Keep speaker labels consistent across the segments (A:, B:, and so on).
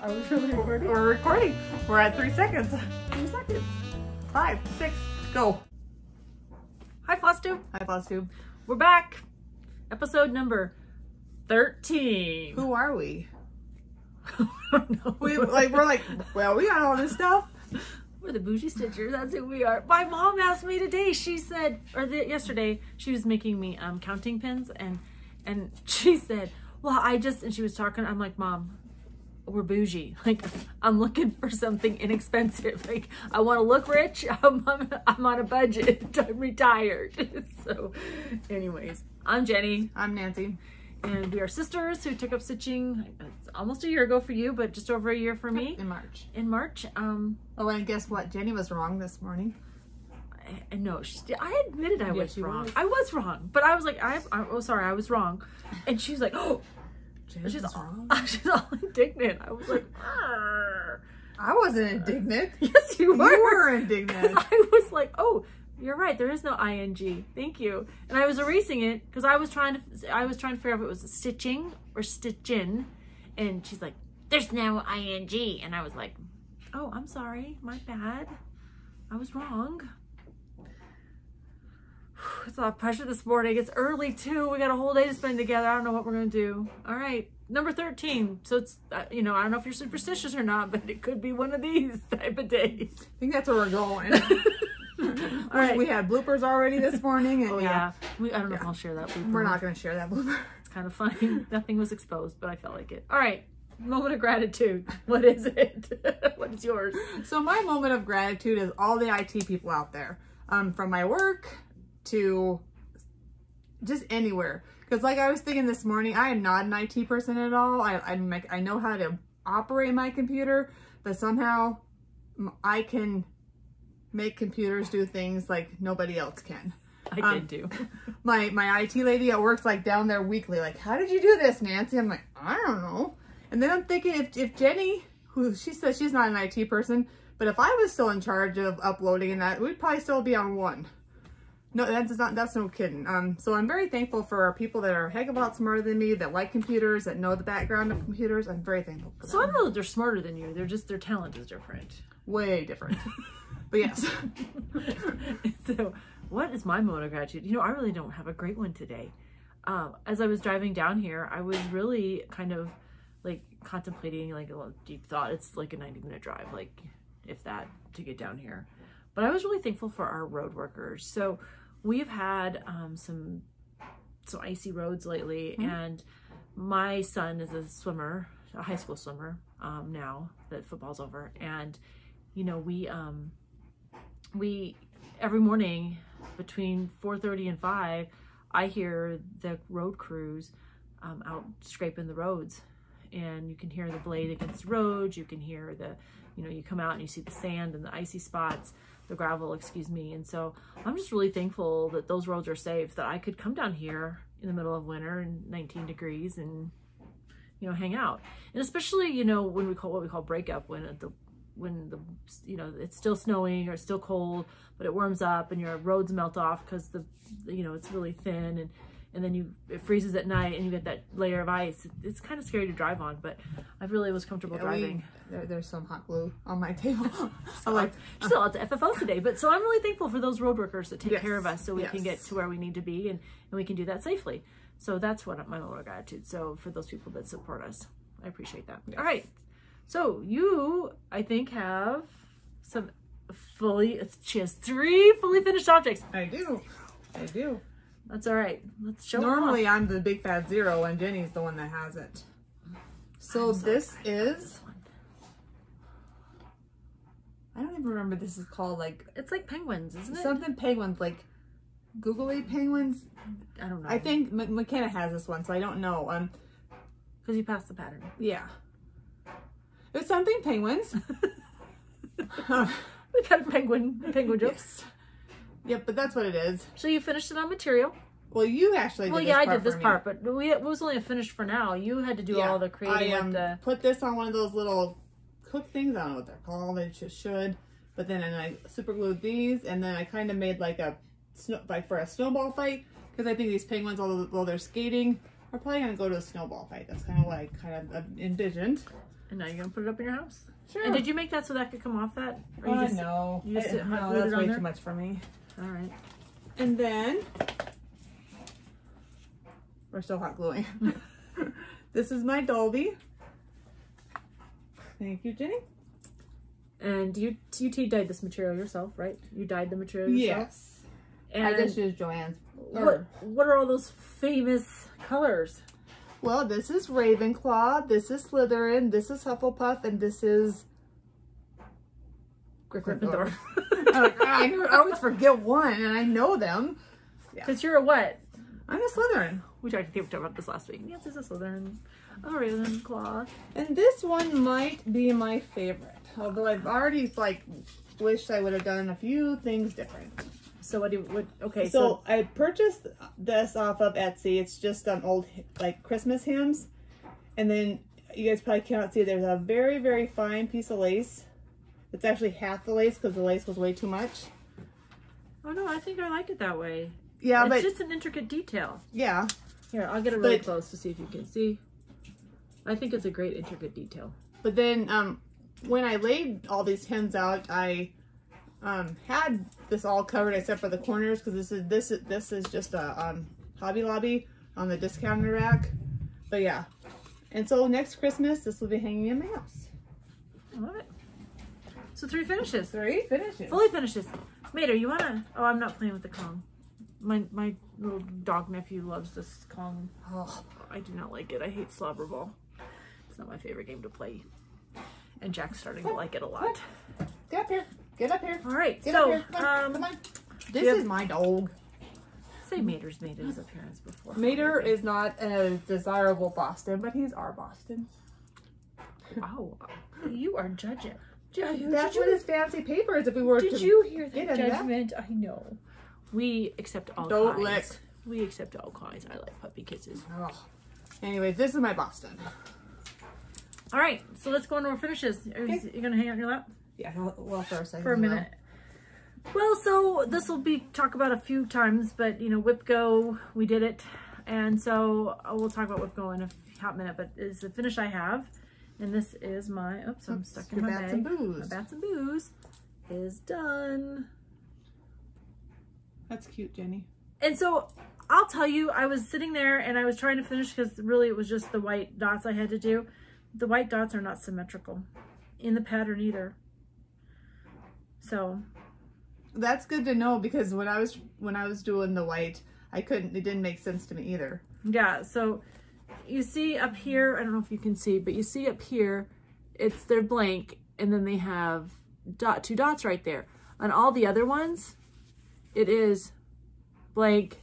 A: I was really bored. We're recording. We're at 3 seconds. 3 seconds. 5, 6, go. Hi, FlossTube.
B: Hi, FlossTube.
A: We're back. Episode number 13.
B: Who are we?
A: I don't know.
B: We're like, well, we got all this stuff.
A: We're the Bougie Stitchers. That's who we are. My mom asked me today. She said, yesterday, she was making me counting pins, and she said, well, and she was talking. I'm like, Mom, we're bougie. Like, I'm looking for something inexpensive. Like, I want to look rich. I'm on a budget. I'm retired. So, anyways, I'm Jenny.
B: I'm Nancy.
A: And we are sisters who took up stitching almost a year ago for you, but just over a year for me.
B: In March.
A: In March.
B: Oh, and guess what? Jenny was wrong this morning.
A: No, I admitted I was wrong. I was wrong, but I was like, oh, sorry, I was wrong. And she's like, oh, she's wrong. She's all indignant. I was like, arr.
B: I wasn't indignant.
A: Yes, you were.
B: You were indignant.
A: I was like, oh, you're right. There is no ing. Thank you. And I was erasing it because I was trying to figure out if it was stitching or stitchin'. And she's like, there's no ing. And I was like, oh, I'm sorry. My bad. I was wrong. It's a lot of pressure this morning. It's early too. We got a whole day to spend together. I don't know what we're going to do. All right. Number 13. So it's, you know, I don't know if you're superstitious or not, but it could be one of these type of days.
B: I think that's where we're going.
A: All right.
B: We had bloopers already this morning. And
A: oh, yeah. I don't know if I'll share that blooper.
B: We're not going to share that blooper.
A: It's kind of funny. Nothing was exposed, but I felt like it. All right. Moment of gratitude. What is it? What is yours?
B: So my moment of gratitude is all the IT people out there. From my work to just anywhere. Because like I was thinking this morning, I am not an IT person at all. I know how to operate my computer, but somehow I can make computers do things like nobody else can.
A: I did too.
B: My IT lady at work's like down there weekly, like, how did you do this, Nancy? I'm like, I don't know. And then I'm thinking if Jenny, who she says she's not an IT person, but if I was still in charge of uploading and that, we'd probably still be on 1. No, that's no kidding. So I'm very thankful for people that are a heck of a lot smarter than me, that like computers, that know the background of computers. I'm very thankful for
A: So I don't know that they're smarter than you. They're just, their talent is different.
B: Way different. But yes.
A: So what is my moment of gratitude? You know, I really don't have a great one today. As I was driving down here, I was really kind of like contemplating like a deep thought. It's like a 90-minute drive, like if that, to get down here. But I was really thankful for our road workers. So we've had some icy roads lately, and my son is a swimmer, a high school swimmer now that football's over. And you know, we every morning between 4:30 and 5, I hear the road crews out scraping the roads, and you can hear the blade against the roads. You can hear the, you know, you come out and you see the sand and the icy spots, the gravel, excuse me. And so I'm just really thankful that those roads are safe, that I could come down here in the middle of winter and 19 degrees and, you know, hang out. And especially, you know, when we call what we call breakup, when the you know, it's still snowing or it's still cold, but it warms up and your roads melt off because you know, it's really thin, and then it freezes at night and you get that layer of ice. It's kind of scary to drive on, but I really was comfortable driving.
B: There's some hot glue on my table.
A: So like, still out to FFO today, but so I'm really thankful for those road workers that take care of us so we can get to where we need to be, and we can do that safely. So that's what my moment of gratitude. So for those people that support us, I appreciate that. Yes. All right. So you, I think, have some she has 3 fully finished objects.
B: I do.
A: That's all right. Let's show
B: Normally I'm the big fat 0 and Jenny's the one that has it. So this is, I don't even remember this is called, like,
A: it's like penguins, isn't it?
B: Something penguins, like googly penguins.
A: I don't know.
B: I think McKenna has this one, so I don't know.
A: Because you passed the pattern.
B: Yeah. It's something penguins.
A: We got a penguin joke.
B: Yes. Yep, but that's what it is.
A: So you finished it on material.
B: Well, you actually did
A: I did this part, but it was only a finish for now. You had to do all the creating.
B: I put this on one of those little cook things. I don't know what they're called. They just should. But then I super glued these, and then I kind of made like for a snowball fight, because I think these penguins, although they're skating, are probably gonna go to a snowball fight. That's kind of what I kind of envisioned.
A: And now you're gonna put it up in your house.
B: Sure.
A: And did you make that so that could come off that? Or you just,
B: no.
A: You just
B: No, that's way too much for me.
A: All right.
B: And then we're still hot gluing. This is my Bobbie. Thank you, Jenny.
A: And you dyed this material yourself, right? You dyed the material yourself?
B: Yes.
A: And
B: I just used Joann's.
A: What are all those famous colors?
B: Well, this is Ravenclaw, this is Slytherin, this is Hufflepuff, and this is Gryffindor. I always forget one, and I know them.
A: Because you're a what?
B: I'm a Slytherin.
A: We talked about this last week. Yes, it's a Slytherin. A Ravenclaw.
B: And this one might be my favorite. Although I've already, like, wished I would have done a few things different.
A: So okay.
B: So I purchased this off of Etsy. It's just old, like, Christmas hymns. And then you guys probably cannot see, there's a very, very fine piece of lace. It's actually half the lace because the lace was way too much.
A: Oh no, I think I like it that way.
B: Yeah,
A: it's just an intricate detail.
B: Yeah.
A: Here, I'll get it really close to see if you can see. I think it's a great intricate detail. But then
B: when I laid all these hymns out, I had this all covered except for the corners because this is just a Hobby Lobby on the discounter rack. But yeah, and so next Christmas this will be hanging in my house.
A: I love it. So 3 finishes.
B: 3 finishes.
A: Fully finishes. Mater, you wanna? Oh, I'm not playing with the Kong. My little dog nephew loves this Kong. Oh, I do not like it. I hate Slobber Ball. It's not my favorite game to play. And Jack's starting to like it a lot.
B: Get up here. Get up here.
A: All right.
B: Get up here. Come on. This is my dog.
A: Say Mater's made his appearance before.
B: Mater is not a desirable Boston, but he's our Boston.
A: Wow. You are judging.
B: That's what his fancy paper is if we were to.
A: Did you hear the
B: get
A: judgment? I know. We accept all
B: Don't
A: kinds.
B: lick.
A: We accept all kinds. I like puppy kisses.
B: Oh. Anyways, this is my Boston.
A: All right, so let's go into our finishes.
B: Okay.
A: You gonna hang out in your lap?
B: Yeah, well, for a second.
A: For a minute. Well, so this will be talked about a few times, but you know, WIPGO, we did it. And so we'll talk about WIPGO in a hot minute, but it's the finish I have. And this is my, I'm stuck in my bag.
B: Bats and Booze.
A: My Bats and Booze is done.
B: That's cute, Jenny.
A: And so I'll tell you, I was sitting there and I was trying to finish because really it was just the white dots I had to do. The white dots are not symmetrical in the pattern either. So
B: that's good to know because when I was doing the white, it didn't make sense to me either.
A: Yeah, so you see up here, I don't know if you can see, but you see up here, they're blank and then they have 2 dots right there. On all the other ones, it is blank,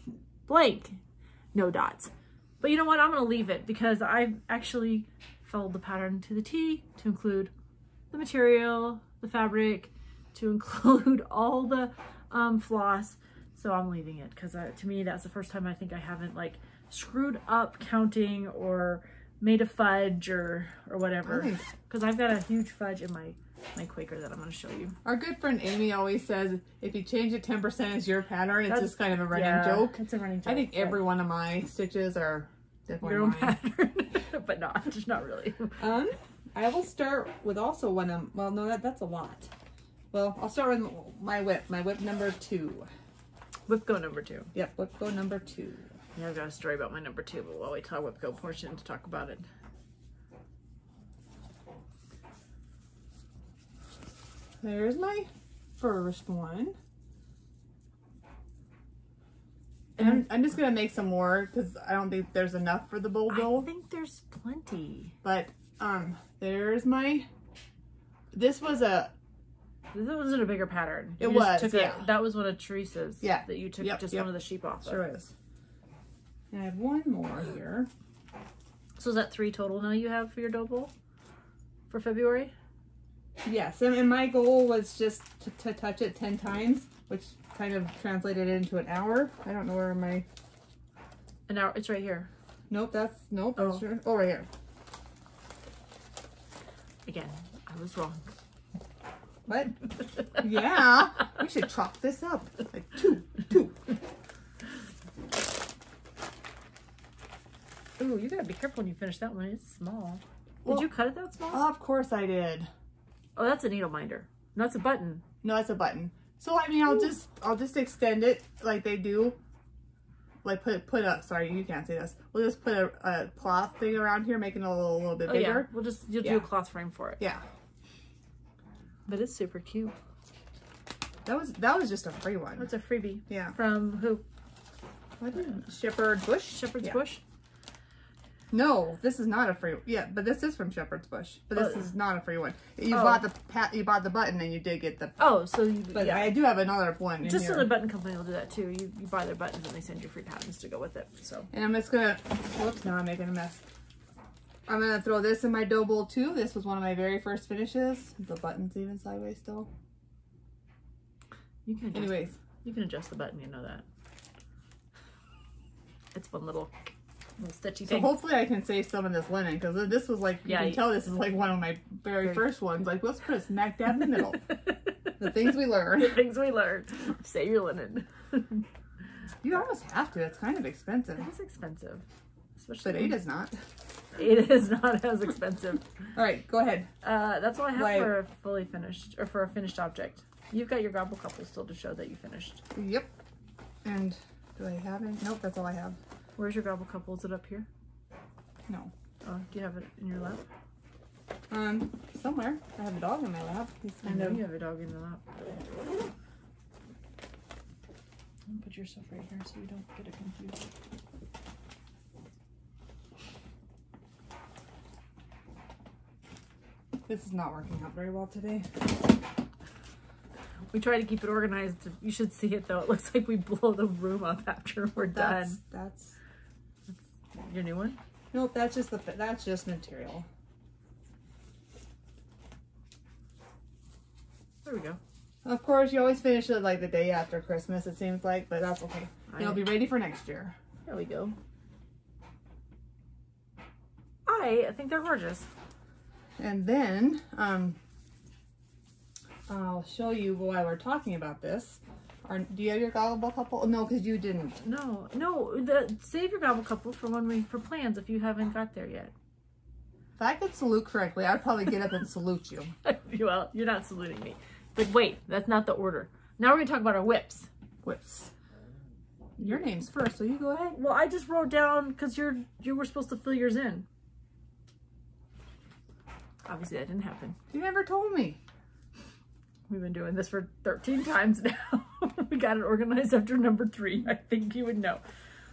A: blank, no dots. But you know what? I'm going to leave it because I've actually followed the pattern to the T to include the material, the fabric, to include all the floss. So I'm leaving it because to me, that's the first time I think I haven't like screwed up counting or made a fudge or whatever. Because I've got a huge fudge in my Quaker that I'm going to show you.
B: Our good friend Amy always says, if you change it 10% as your pattern, it's just kind of a running joke.
A: It's a running joke.
B: I think every one of my stitches are definitely
A: your own
B: mine.
A: pattern, but not really.
B: I will start with also one of, well, no, that's a lot. Well, I'll start with my whip number 2.
A: WIPGO number 2.
B: Yep, WIPGO number 2.
A: Yeah, I've got a story about my number 2, but we'll wait till our WIPGO portion to talk about it.
B: There's my first one. And I'm just gonna make some more because I don't think there's enough for the bowl.
A: I think there's plenty.
B: But there's my. This wasn't
A: a bigger pattern.
B: It was, yeah.
A: That was one of Teresa's.
B: Yeah.
A: That you took one of the sheep off of.
B: Sure is. And I have one more here.
A: So is that 3 total now you have for your dough bowl for February?
B: Yes, and my goal was just to touch it 10 times, which kind of translated into an hour. I don't know where my...
A: An hour, it's right here.
B: Nope, that's sure. Oh, right here.
A: Again, I was wrong.
B: What? Yeah, we should chop this up. Like 2.
A: Ooh, you gotta be careful when you finish that one. It's small. Did you cut it that small?
B: Of course I did.
A: Oh, that's a needle minder. No, that's a button.
B: No, that's a button. So I mean, I'll just extend it like they do. Like put a, sorry, you can't see this. We'll just put a cloth thing around here, making it a little bit bigger.
A: Yeah. You'll do a cloth frame for it.
B: Yeah.
A: But it's super cute.
B: That was just a free one.
A: That's a freebie.
B: Yeah.
A: From who?
B: What is it? Shepherd's Bush?
A: Shepherd's Bush?
B: No, this is not a free. Yeah, but this is from Shepherd's Bush. But this is not a free one. You bought the button and you did get the.
A: Oh, so you.
B: But yeah. I do have another one.
A: Just so the button company will do that too. You buy their buttons and they send you free patterns to go with it. So.
B: And I'm just gonna. Whoops! Now I'm making a mess. I'm gonna throw this in my dough bowl too. This was one of my very first finishes. The button's even sideways still.
A: You can.
B: Anyways,
A: you can adjust the button. You know that. It's one little stitchy thing.
B: So hopefully I can save some of this linen, because this was like, you can tell this is like one of my very first ones. Like, let's put it smack dab in the middle. The things we learn.
A: The things we learn. Save your linen.
B: You almost have to. It's kind of expensive.
A: It is expensive. Especially
B: but 8 is not.
A: 8 is not as expensive.
B: All right, go ahead.
A: That's all I have for a fully finished, or for a finished object. You've got your gobble couple still to show that you finished.
B: Yep. And do I have it? Nope, that's all I have.
A: Where's your gobble couple? Is it up here?
B: No.
A: Oh, do you have it in your lap?
B: Somewhere. I have a dog in my lap.
A: I know you have a dog in your lap. Put your stuff right here so you don't get it confused.
B: This is not working out very well today.
A: We try to keep it organized. You should see it though. It looks like we blow the room up after we're done.
B: That's
A: your new one?
B: Nope, that's just material.
A: There we go.
B: Of course, you always finish it like the day after Christmas, it seems like, but that's okay. It'll be ready for next year.
A: There we go. I think they're gorgeous.
B: And then, I'll show you while we're talking about this. Do you have your gobble couple? No, because you didn't.
A: No. Save your gobble couple for for plans if you haven't got there yet.
B: If I could salute correctly, I'd probably get up and salute you.
A: Well, you're not saluting me. But wait, that's not the order. Now we're going to talk about our whips.
B: Whips. Your name's first, so you go ahead.
A: Well, I just wrote down because you were supposed to fill yours in. Obviously, that didn't happen.
B: You never told me.
A: We've been doing this for 13 times now. We got it organized after number 3. I think you would know.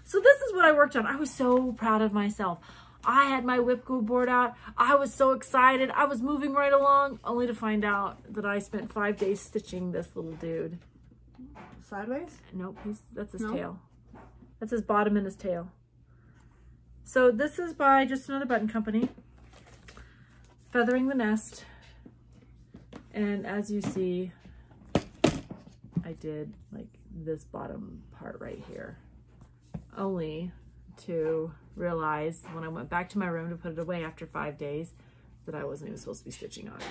A: So this is what I worked on. I was so proud of myself. I had my WIPGO board out. I was so excited. I was moving right along, only to find out that I spent 5 days stitching this little dude.
B: Sideways?
A: Nope, that's his tail. That's his bottom and his tail. So this is by just another button company. Feathering the Nest. And as you see, I did like this bottom part right here. Only to realize when I went back to my room to put it away after 5 days that I wasn't even supposed to be stitching on it.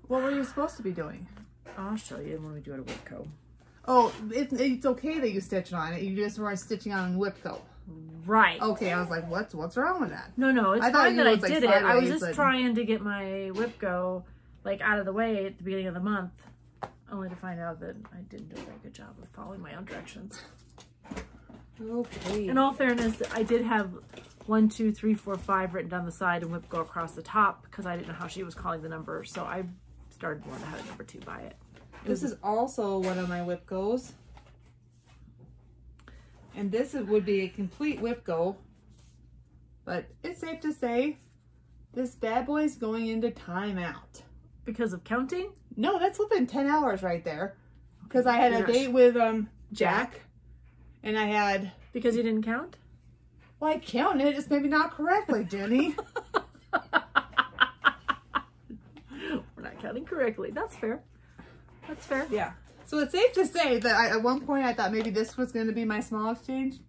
B: What were you supposed to be doing?
A: I'll show you when we do it at WIPGO.
B: Oh, it's okay that you stitch on it. You just weren't stitching on WIPGO.
A: Right.
B: Okay, I was like, what's wrong with that?
A: No, it's fine that I did it. I was just trying to get my WIPGO like out of the way at the beginning of the month, only to find out that I didn't do a very good job of following my own directions.
B: Okay.
A: In all fairness, I did have 1, 2, 3, 4, 5 written down the side and WIPGO across the top because I didn't know how she was calling the number, so I started one that had a number 2 by it.
B: This is also one of my WIPGOs. And this would be a complete WIPGO. But it's safe to say, this bad boy's going into timeout.
A: Because of counting?
B: No, that's within 10 hours right there. Because I had a date with Jack. And I had...
A: Because you didn't count?
B: Well, I counted, just maybe not correctly, Jenny.
A: We're not counting correctly. That's fair. That's fair.
B: Yeah. So it's safe to say that at one point I thought maybe this was going to be my small exchange.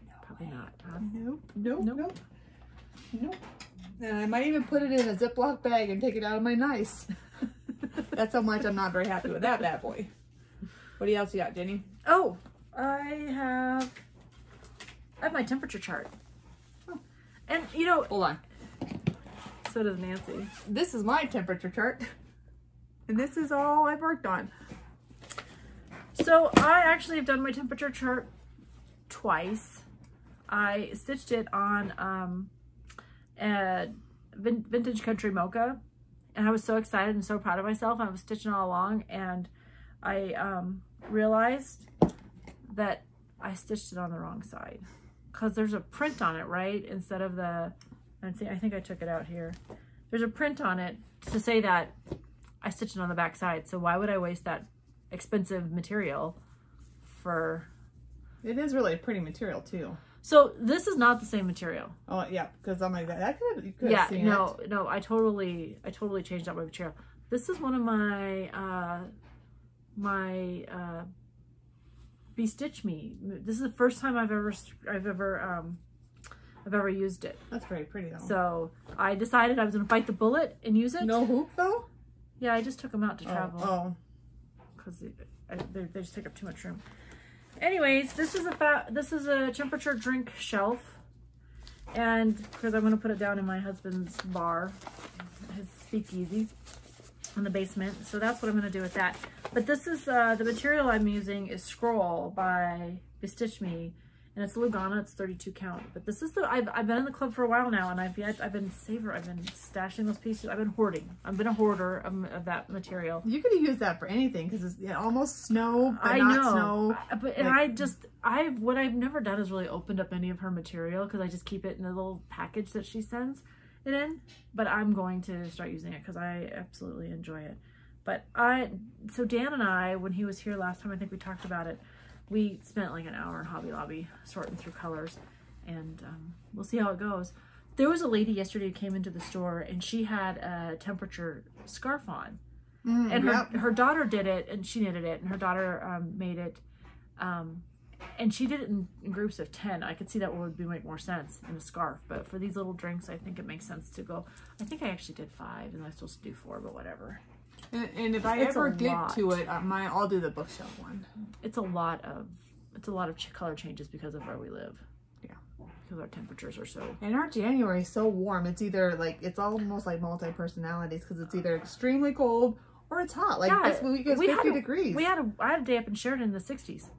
A: No, probably not.
B: Nope. And I might even put it in a Ziploc bag and take it out of my nice. That's how much I'm not very happy with that bad boy. What else you got, Jenny?
A: Oh, I have my temperature chart. Oh. And, you know...
B: Hold on.
A: So does Nancy.
B: This is my temperature chart. And this is all I've worked on.
A: So I actually have done my temperature chart twice. I stitched it on a vintage country mocha, and I was so excited and so proud of myself. I was stitching all along, and I realized that I stitched it on the wrong side because there's a print on it, right? Instead of the, I think I took it out here. There's a print on it to say that I stitched it on the back side. So why would I waste that expensive material for...
B: It is really a pretty material too.
A: So this is not the same material.
B: Oh yeah, because I'm like that could have, you could
A: Yeah,
B: have seen
A: no,
B: it.
A: no, I totally changed out my material. This is one of my Be Stitch Me. This is the first time I've ever used it.
B: That's very pretty though.
A: So I decided I was gonna bite the bullet and use it.
B: No hoop though?
A: Yeah, I just took them out to travel.
B: Oh.
A: Because they just take up too much room. Anyways, this is a temperature drink shelf, and because I'm gonna put it down in my husband's bar, his speakeasy, in the basement. So that's what I'm gonna do with that. But this is the material I'm using is Scroll by Bestitch Me, and it's Lugana. It's 32 count. But this is I've been in the club for a while now, and I've been stashing those pieces. I've been hoarding. I've been a hoarder of that material. You
B: could have used that for anything because it's almost snow, but
A: I
B: not
A: know.
B: snow.
A: But and what I've never done is really opened up any of her material because I just keep it in a little package that she sends it in. But I'm going to start using it because I absolutely enjoy it. But so Dan and I, when he was here last time, I think we talked about it. We spent like an hour in Hobby Lobby sorting through colors, and we'll see how it goes. There was a lady yesterday who came into the store, and she had a temperature scarf on. And her daughter did it, and she knitted it, and her daughter made it. And she did it in groups of 10. I could see that would make more sense in a scarf, but for these little drinks, I think it makes sense to go. I think I actually did 5, and I was supposed to do 4, but whatever.
B: And if I ever get to it, I'll do the bookshelf one.
A: It's a lot of color changes because of where we live.
B: Yeah,
A: because our temperatures are so.
B: And our January is so warm. It's either like it's almost like multi-personalities because it's either extremely cold or it's hot. Like this week is 50 degrees.
A: I had a day up in Sheridan in the 60s.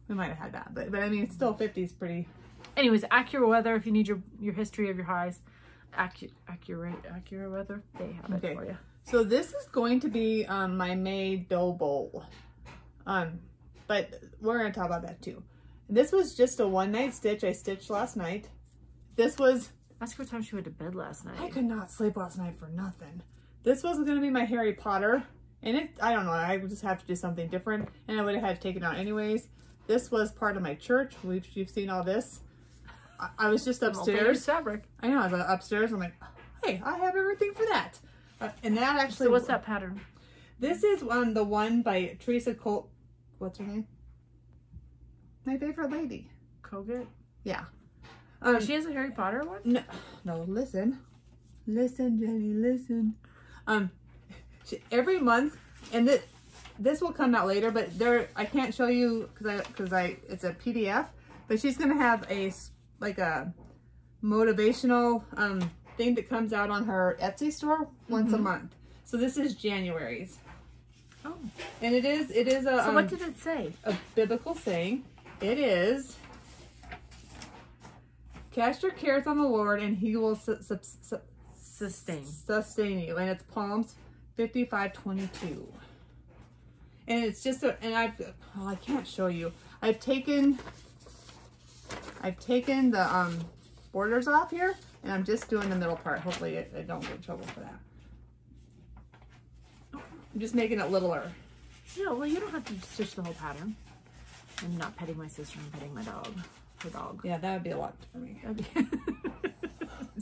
B: We might have had that, but I mean, it's still 50s pretty.
A: Anyways, accurate weather. If you need your history of your highs, accurate weather, they have it for you.
B: So this is going to be my May dough bowl, but we're going to talk about that too. This was just a one-night stitch I stitched last night. This was...
A: Ask her what time she went to bed last night.
B: I could not sleep last night for nothing. This wasn't going to be my Harry Potter, and I don't know, I would just have to do something different, and I would have had to take it out anyways. This was part of my church. You've seen all this. I was just upstairs.
A: Fabric.
B: I know, I was upstairs. I'm like, hey, I have everything for that. And that actually...
A: So what's that pattern?
B: This is the one by Teresa Cole... What's her name? My favorite lady.
A: Kogut?
B: Yeah.
A: She has a Harry Potter one?
B: No, listen. Listen, Jenny, listen. Every month, and this will come out later, but I can't show you because it's a PDF, but she's going to have a motivational thing that comes out on her Etsy store once a month. So this is January's.
A: Oh.
B: And it is a...
A: So what did it say?
B: A biblical saying. It is, cast your cares on the Lord and he will sustain you. And it's Psalms 55:22. And it's just I can't show you. I've taken the borders off here, and I'm just doing the middle part. Hopefully I don't get in trouble for that. I'm just making it littler.
A: Yeah, well, you don't have to stitch the whole pattern. I'm not petting my sister, I'm petting my dog. Her dog.
B: Yeah, that would be a lot for me.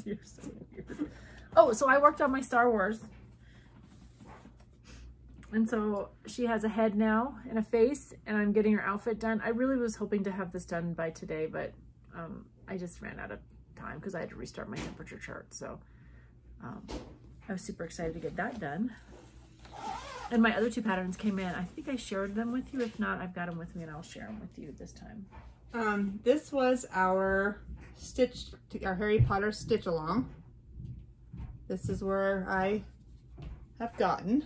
A: You're so weird. Oh, so I worked on my Star Wars. And so she has a head now and a face, and I'm getting her outfit done. I really was hoping to have this done by today, but I just ran out of time because I had to restart my temperature chart. So I was super excited to get that done. And my other 2 patterns came in. I think I shared them with you. If not, I've got them with me and I'll share them with you this time.
B: This was our Harry Potter stitch along. This is where I have gotten.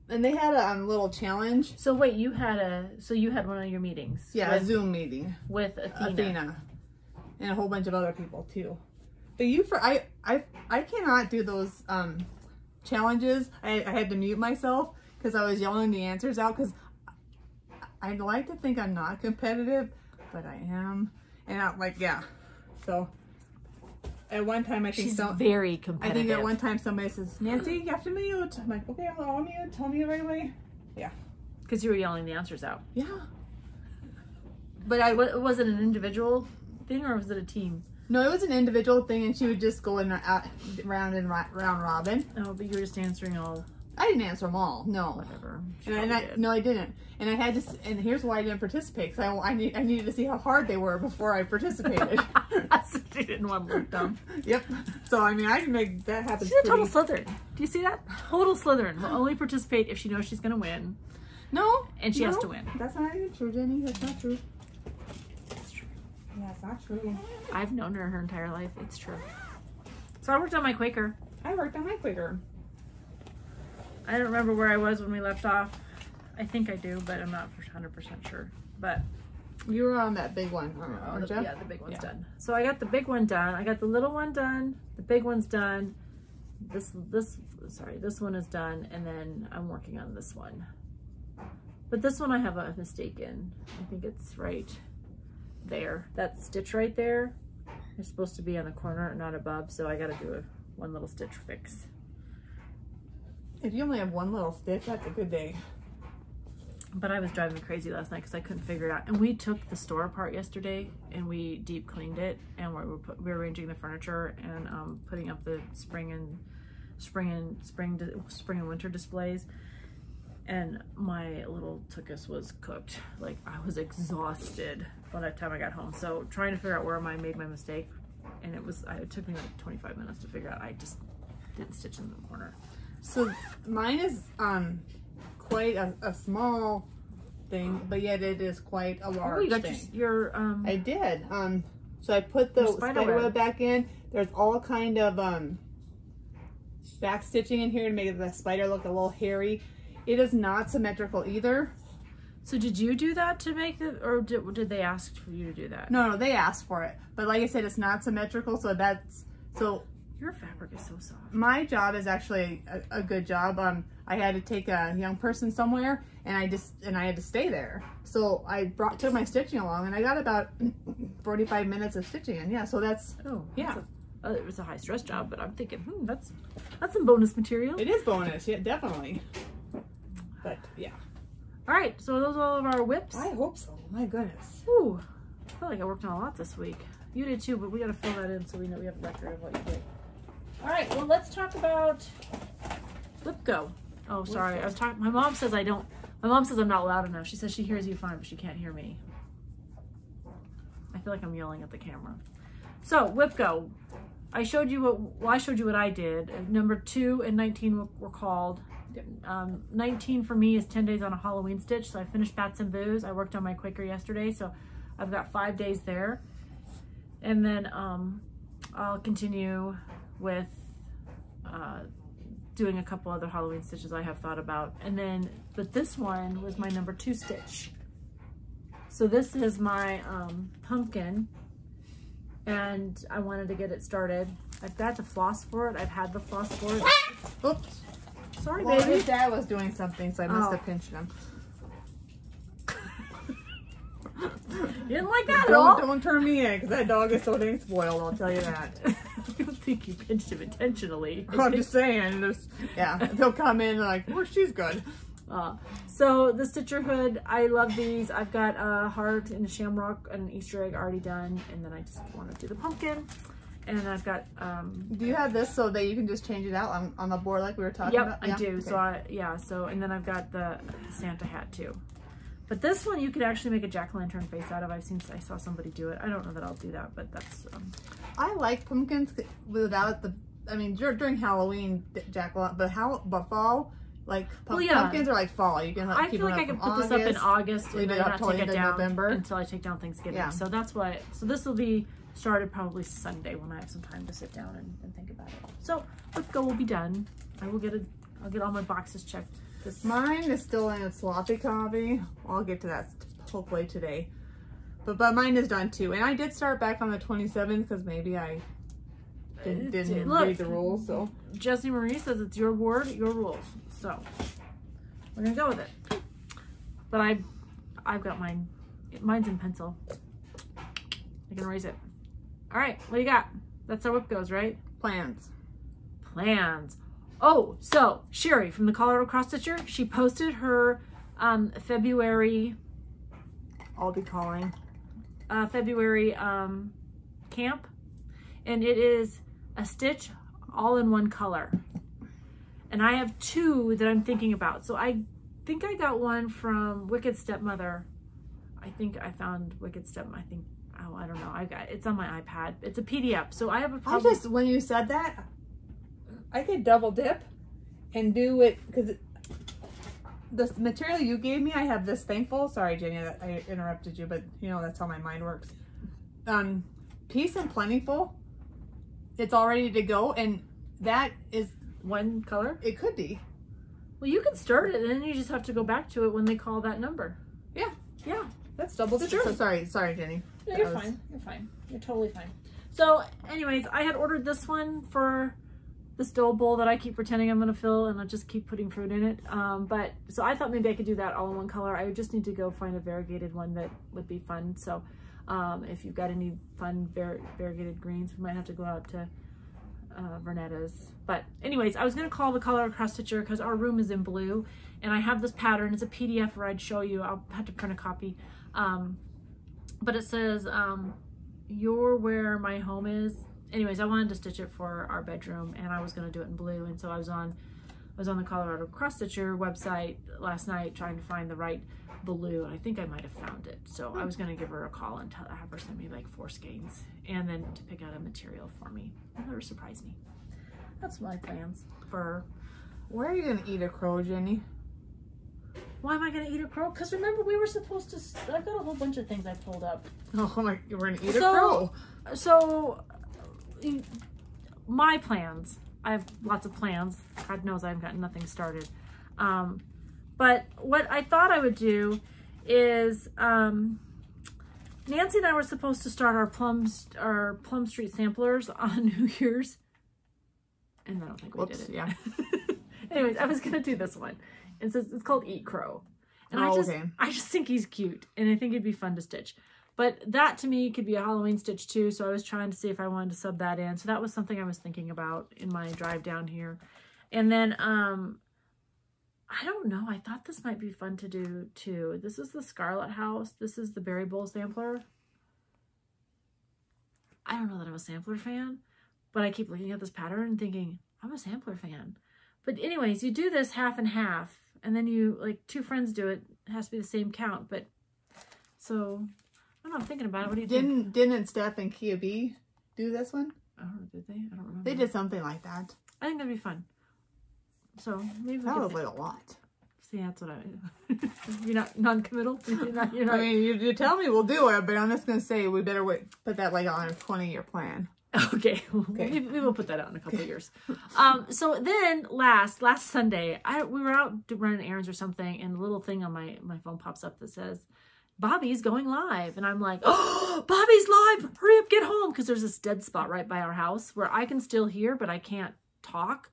B: And they had a little challenge.
A: So wait, you had one of your meetings.
B: Yeah, a Zoom meeting
A: with Athena.
B: And a whole bunch of other people too. But I cannot do those challenges. I had to mute myself because I was yelling the answers out, because I like to think I'm not competitive, but I am. And I'm like, yeah. So at one time,
A: she's very competitive.
B: I think at one time somebody says, "Nancy, you have to mute." I'm like, okay, I'll mute. Tell me right away. Yeah.
A: Because you were yelling the answers out.
B: Yeah.
A: But was it an individual thing or was it a team?
B: No, it was an individual thing, and she would just go in round and round robin.
A: Oh, but you were just answering all.
B: I didn't answer them all. No.
A: Whatever.
B: No, I didn't. And I had to. And here's why I didn't participate, because I needed to see how hard they were before I participated.
A: She didn't want to look dumb.
B: Yep. So I mean, I can make that happen.
A: She's a total Slytherin. Do you see that? Total Slytherin. Will only participate if she knows she's gonna win.
B: No.
A: And she has to win.
B: That's not even true, Jenny. That's not true. It's true. Yeah, it's not true.
A: I've known her entire life. It's true. So I worked on my Quaker.
B: I worked on my Quaker.
A: I don't remember where I was when we left off. I think I do, but I'm not 100% sure. But
B: you were on that big one, aren't you?
A: Yeah, the big one's done. So I got the big one done. I got the little one done. The big one's done. This one is done, and then I'm working on this one. But this one I have a mistake in. I think it's right there. That stitch right there is supposed to be on the corner, not above. So I got to do one little stitch fix.
B: If you only have one little stitch, that's a good day.
A: But I was driving me crazy last night because I couldn't figure it out. And we took the store apart yesterday and we deep cleaned it, and we were arranging the furniture and putting up the spring and winter displays. And my little tuchus was cooked. Like, I was exhausted by the time I got home. So trying to figure out where I made my mistake, and it took me like 25 minutes to figure out. I just didn't stitch in the corner.
B: So mine is quite a small thing, but yet it is quite a large thing.
A: Your
B: I did. So I put the spider web back in. There's all kind of back stitching in here to make the spider look a little hairy. It is not symmetrical either.
A: So did you do that to make the, or did they ask for you to do that?
B: No, they asked for it. But like I said, it's not symmetrical, so
A: your fabric is so soft.
B: My job is actually a good job. I had to take a young person somewhere, and I had to stay there. So I took my stitching along, and I got about 45 minutes of stitching in. Yeah, so that's
A: it was a high stress job, but I'm thinking, that's some bonus material.
B: It is bonus, yeah, definitely. But yeah.
A: All right, so those are all of our whips.
B: I hope so. My goodness.
A: Ooh, I feel like I worked on a lot this week. You did too, but we got to fill that in so we know we have a record of what you did. All right, well, let's talk about WIPGO. Oh, sorry. I was talking. My mom says I don't. My mom says I'm not loud enough. She says she hears you fine, but she can't hear me. I feel like I'm yelling at the camera. So WIPGO, I showed you what I did. Number 2 and 19 were called. 19 for me is 10 days on a Halloween stitch. So I finished Bats and Boos. I worked on my Quaker yesterday, so I've got 5 days there. And then I'll continue with doing a couple other Halloween stitches I have thought about. And then, but this one was my number 2 stitch. So this is my pumpkin, and I wanted to get it started. I've got the floss for it. I've had the floss for it.
B: Oops.
A: Sorry,
B: well,
A: baby.
B: His dad was doing something, so I must have pinched him.
A: You didn't like that at all?
B: Don't turn me in, because that dog is so dang spoiled, I'll tell you that.
A: I don't think you pinched him intentionally.
B: I'm just saying, yeah, they'll come in like, oh, she's good.
A: So the Stitcher Hood, I love these. I've got a heart and a shamrock and an Easter egg already done, and then I just want to do the pumpkin. And I've got
B: do you have this so that you can just change it out on the board like we were talking about?
A: Yep, I do. Okay. So and then I've got the Santa hat too. But this one you could actually make a jack-o'-lantern face out of. I saw somebody do it. I don't know that I'll do that, but that's
B: I like pumpkins without the, I mean, during Halloween, but fall, Like pumpkins are like fall. You can
A: I feel like I can put this up in August and then not take it down
B: November
A: until I take down Thanksgiving. Yeah. So that's why. So this will be started probably Sunday when I have some time to sit down and think about it. So WIPGO will be done. I'll get all my boxes checked.
B: Mine is still in its sloppy copy. I'll get to that hopefully today. But mine is done too. And I did start back on the 27th because maybe I didn't read the rules. So
A: Jessie Marie says it's your word, your rules. So we're gonna go with it. But I've got mine. Mine's in pencil. I can erase it. All right, what do you got? That's how WIPGOs, right?
B: Plans.
A: Oh, so Sherry from the Colorado Cross Stitcher, she posted her February. I'll be calling February camp, and it is a stitch all in one color. And I have 2 that I'm thinking about. So I think I got one from Wicked Stepmother. I think I found Wicked Stepmother. I don't know. It's on my iPad. It's a PDF. So I have a problem.
B: When you said that, I could double dip and do it because the material you gave me, I have this Thankful. Sorry, Jenny, that I interrupted you, but you know, that's how my mind works. Peace and Plentiful. It's all ready to go. And that is
A: one color.
B: It could be.
A: Well, you can start it and then you just have to go back to it when they call that number.
B: Yeah.
A: Yeah.
B: That's double dip. So sorry, Jenny.
A: No, you're fine. You're fine. You're totally fine. So anyways, I had ordered this one for this dough bowl that I keep pretending I'm going to fill, and I'll just keep putting fruit in it. But so I thought maybe I could do that all in one color. I would just need to go find a variegated one that would be fun. So if you've got any fun variegated greens, we might have to go out to Vernetta's. But anyways, I was going to call the Colorado Cross Stitcher because our room is in blue, and I have this pattern. It's a PDF where I'd show you. I'll have to print a copy. But it says, you're where my home is. Anyways, I wanted to stitch it for our bedroom, and I was going to do it in blue. And so I was on the Colorado Cross Stitcher website last night trying to find the right blue, and I think I might have found it. So I was going to give her a call and have her send me like 4 skeins, and then to pick out a material for me and let her surprise me. That's my plans for.
B: Where are you going to eat a crow, Jenny?
A: Why am I going to eat a crow? Because remember, we were supposed to. I've got a whole bunch of things I pulled up.
B: Oh, we're going to eat a crow.
A: So, my plans. I have lots of plans. God knows I've got nothing started. But what I thought I would do is, Nancy and I were supposed to start our Plum Street samplers on New Year's. And I don't think we did it.
B: Yeah.
A: Anyways, I was going to do this one. It's called Eat Crow. And I just think he's cute, and I think it'd be fun to stitch. But that to me could be a Halloween stitch too, so I was trying to see if I wanted to sub that in. So that was something I was thinking about in my drive down here. And then I don't know, I thought this might be fun to do too. This is the Scarlet House. This is the Berry Bowl sampler. I don't know that I'm a sampler fan, but I keep looking at this pattern and thinking, I'm a sampler fan. But anyways, you do this half and half, and then you, like, 2 friends do it. It has to be the same count, but, so, I don't know, I'm thinking about it. What do you think?
B: Didn't Steph and Kia B do this one?
A: Oh, did they? I don't remember.
B: They did something like that.
A: I think that'd be fun. So, maybe we
B: that was like a lot.
A: See, that's what you're not non-committal? You're not.
B: I mean, you tell me we'll do it, but I'm just going to say we better put that like on a 20-year plan.
A: Okay, we will put that out in a couple of years. So then last Sunday, we were out running errands or something, and a little thing on my phone pops up that says, Bobbie's going live. And I'm like, oh, Bobbie's live, hurry up, get home. Because there's this dead spot right by our house where I can still hear, but I can't talk.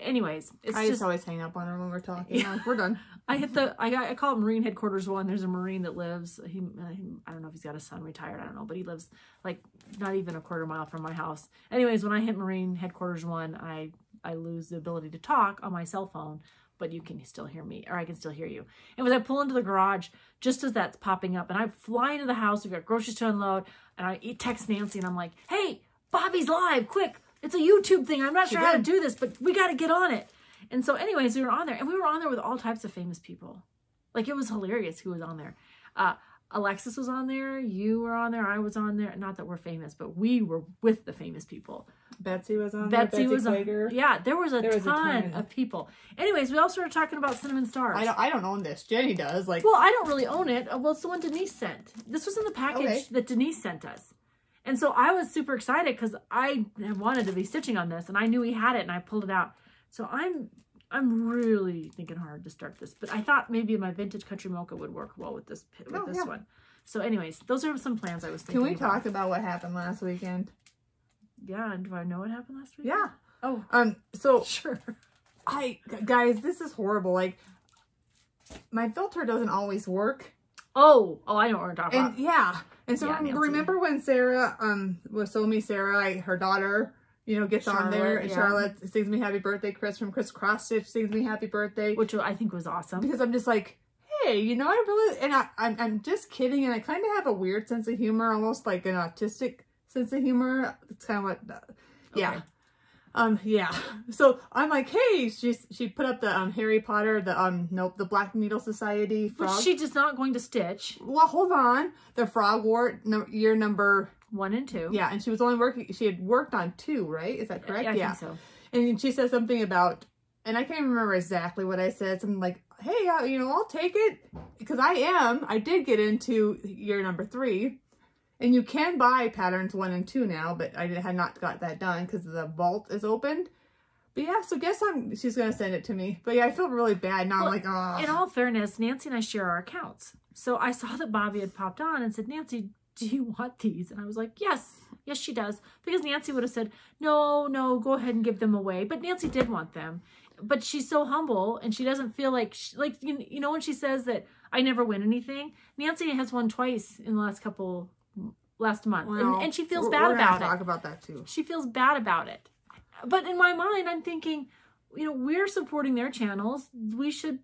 A: Anyways, I just
B: always hang up on her when we're talking. Yeah. We're done.
A: I call it Marine Headquarters 1. There's a Marine that lives, I don't know if he's got a son retired, I don't know, but he lives like not even a quarter mile from my house. Anyways, when I hit Marine Headquarters 1, I lose the ability to talk on my cell phone, but you can still hear me, or I can still hear you. And when I pull into the garage, just as that's popping up, and I fly into the house, we've got groceries to unload, and I text Nancy, and I'm like, hey, Bobbie's live, quick. It's a YouTube thing. I'm not sure how to do this, but we got to get on it. And so anyways, we were on there, and we were on there with all types of famous people. Like, it was hilarious who was on there. Alexis was on there, you were on there, I was on there. Not that we're famous, but we were with the famous people.
B: Betsy was on there. Betsy was on.
A: Yeah, there was a ton of people. Anyways, we all started talking about cinnamon stars.
B: I don't own this. Jenny does. Like,
A: well, I don't really own it. Well, it's the one Denise sent. This was in the package that Denise sent us. And so I was super excited because I wanted to be stitching on this, and I knew he had it, and I pulled it out. So I'm really thinking hard to start this, but I thought maybe my vintage country mocha would work well with this one. So anyways, those are some plans I was thinking.
B: Can we talk about what happened last weekend?
A: Yeah, and do I know what happened last weekend?
B: Yeah.
A: Oh.
B: So
A: sure.
B: Guys, this is horrible. Like, my filter doesn't always work.
A: Oh, I know what we're talking about.
B: Yeah. And so remember when Sarah, Sarah, her daughter, gets
A: Charlotte,
B: on there, and Charlotte sings me happy birthday. Chris from Chris Cross Stitch sings me happy birthday,
A: which I think was awesome,
B: because I'm just like, hey, I really, and I'm just kidding, and I kind of have a weird sense of humor, almost like an autistic sense of humor. It's kind of what, yeah. Yeah. So I'm like, hey, she put up the Harry Potter, the Black Needle Society frog.
A: Which she just not going to stitch.
B: Well, hold on. The Frog War year number
A: 1 and 2.
B: Yeah, and she was only she had worked on 2, right? Is that correct?
A: Yeah, I think so.
B: And she said something about, and I can't remember exactly what I said. Something like, hey, I'll take it, because I did get into year number 3. And you can buy patterns 1 and 2 now, but I had not got that done because the vault is opened. But yeah, so she's going to send it to me. But yeah, I feel really bad now. Well, I'm like, oh.
A: In all fairness, Nancy and I share our accounts. So I saw that Bobbie had popped on and said, Nancy, do you want these? And I was like, yes, she does. Because Nancy would have said, no, go ahead and give them away. But Nancy did want them. But she's so humble, and she doesn't feel like, when she says that I never win anything, Nancy has won twice in the last month. Well, and she feels bad about it.
B: Talk about that too.
A: She feels bad about it. But in my mind, I'm thinking, we're supporting their channels. We should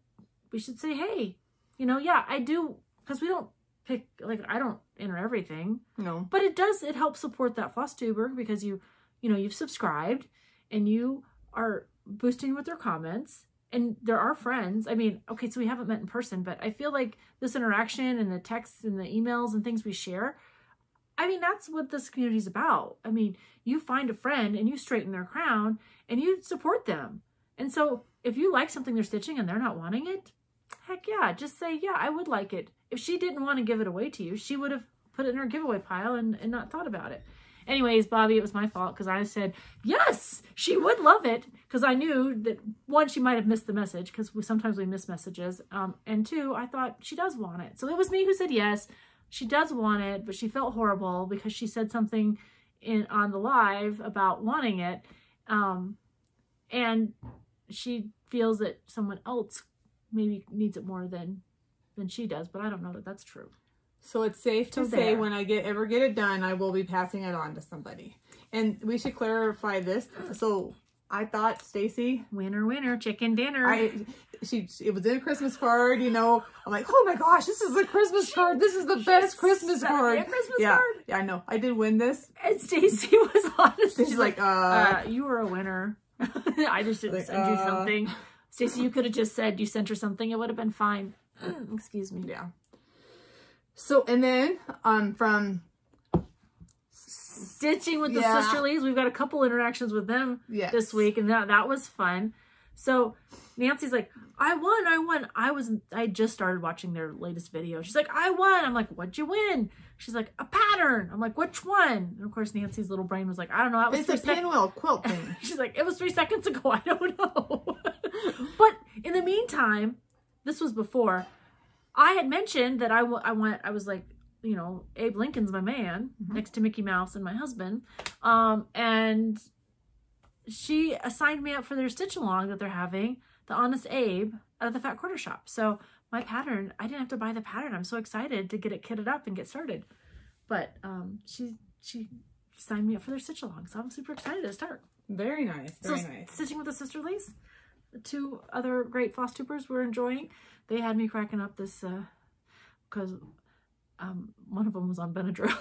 A: say, hey, yeah, I do, because we don't pick, like, I don't enter everything.
B: No.
A: But it helps support that FlossTuber, because you've subscribed and you are boosting with their comments, and they're our friends. I mean, okay, so we haven't met in person, but I feel like this interaction and the texts and the emails and things we share, I mean, that's what this community is about. I mean, you find a friend and you straighten their crown and you support them. And so if you like something they're stitching and they're not wanting it, heck yeah, just say, yeah, I would like it. If she didn't want to give it away to you, she would have put it in her giveaway pile and not thought about it. Anyways, Bobbie, it was my fault, because I said, yes, she would love it, because I knew that, 1, she might have missed the message, because sometimes we miss messages, and 2, I thought she does want it. So it was me who said yes. She does want it, but she felt horrible because she said something on the live about wanting it, and she feels that someone else maybe needs it more than she does, but I don't know that that's true.
B: So it's safe to say when I ever get it done, I will be passing it on to somebody. And we should clarify this. So I thought, Stacie,
A: winner, chicken dinner.
B: It was in a Christmas card, I'm like, oh my gosh, this is a Christmas card. This is the best Christmas card.
A: Card.
B: Yeah, I know. I did win this.
A: And Stacie was honest.
B: She's like,
A: you were a winner. I just didn't send you something. Stacie, you could have just said you sent her something. It would have been fine. Excuse me.
B: Yeah. So, and then, from
A: stitching with the sisterlies, we've got a couple interactions with them this week, and that was fun. So Nancy's like, I won. I just started watching their latest video. She's like, I won. I'm like, what'd you win? She's like, a pattern. I'm like, which one? And of course, Nancy's little brain was like, I don't know.
B: It's a pinwheel quilt thing.
A: She's like, it was 3 seconds ago. I don't know. But in the meantime, this was before, I had mentioned that I was like, Abe Lincoln's my man, next to Mickey Mouse and my husband. And she assigned me up for their stitch along that they're having, the Honest Abe, out of the Fat Quarter Shop. So my pattern, I didn't have to buy the pattern. I'm so excited to get it kitted up and get started. But she signed me up for their stitch along, so I'm super excited to start.
B: Very nice. Very nice.
A: Stitching with the sisterlies, the 2 other great FlossTubers we're enjoying. They had me cracking up this because one of them was on Benadryl.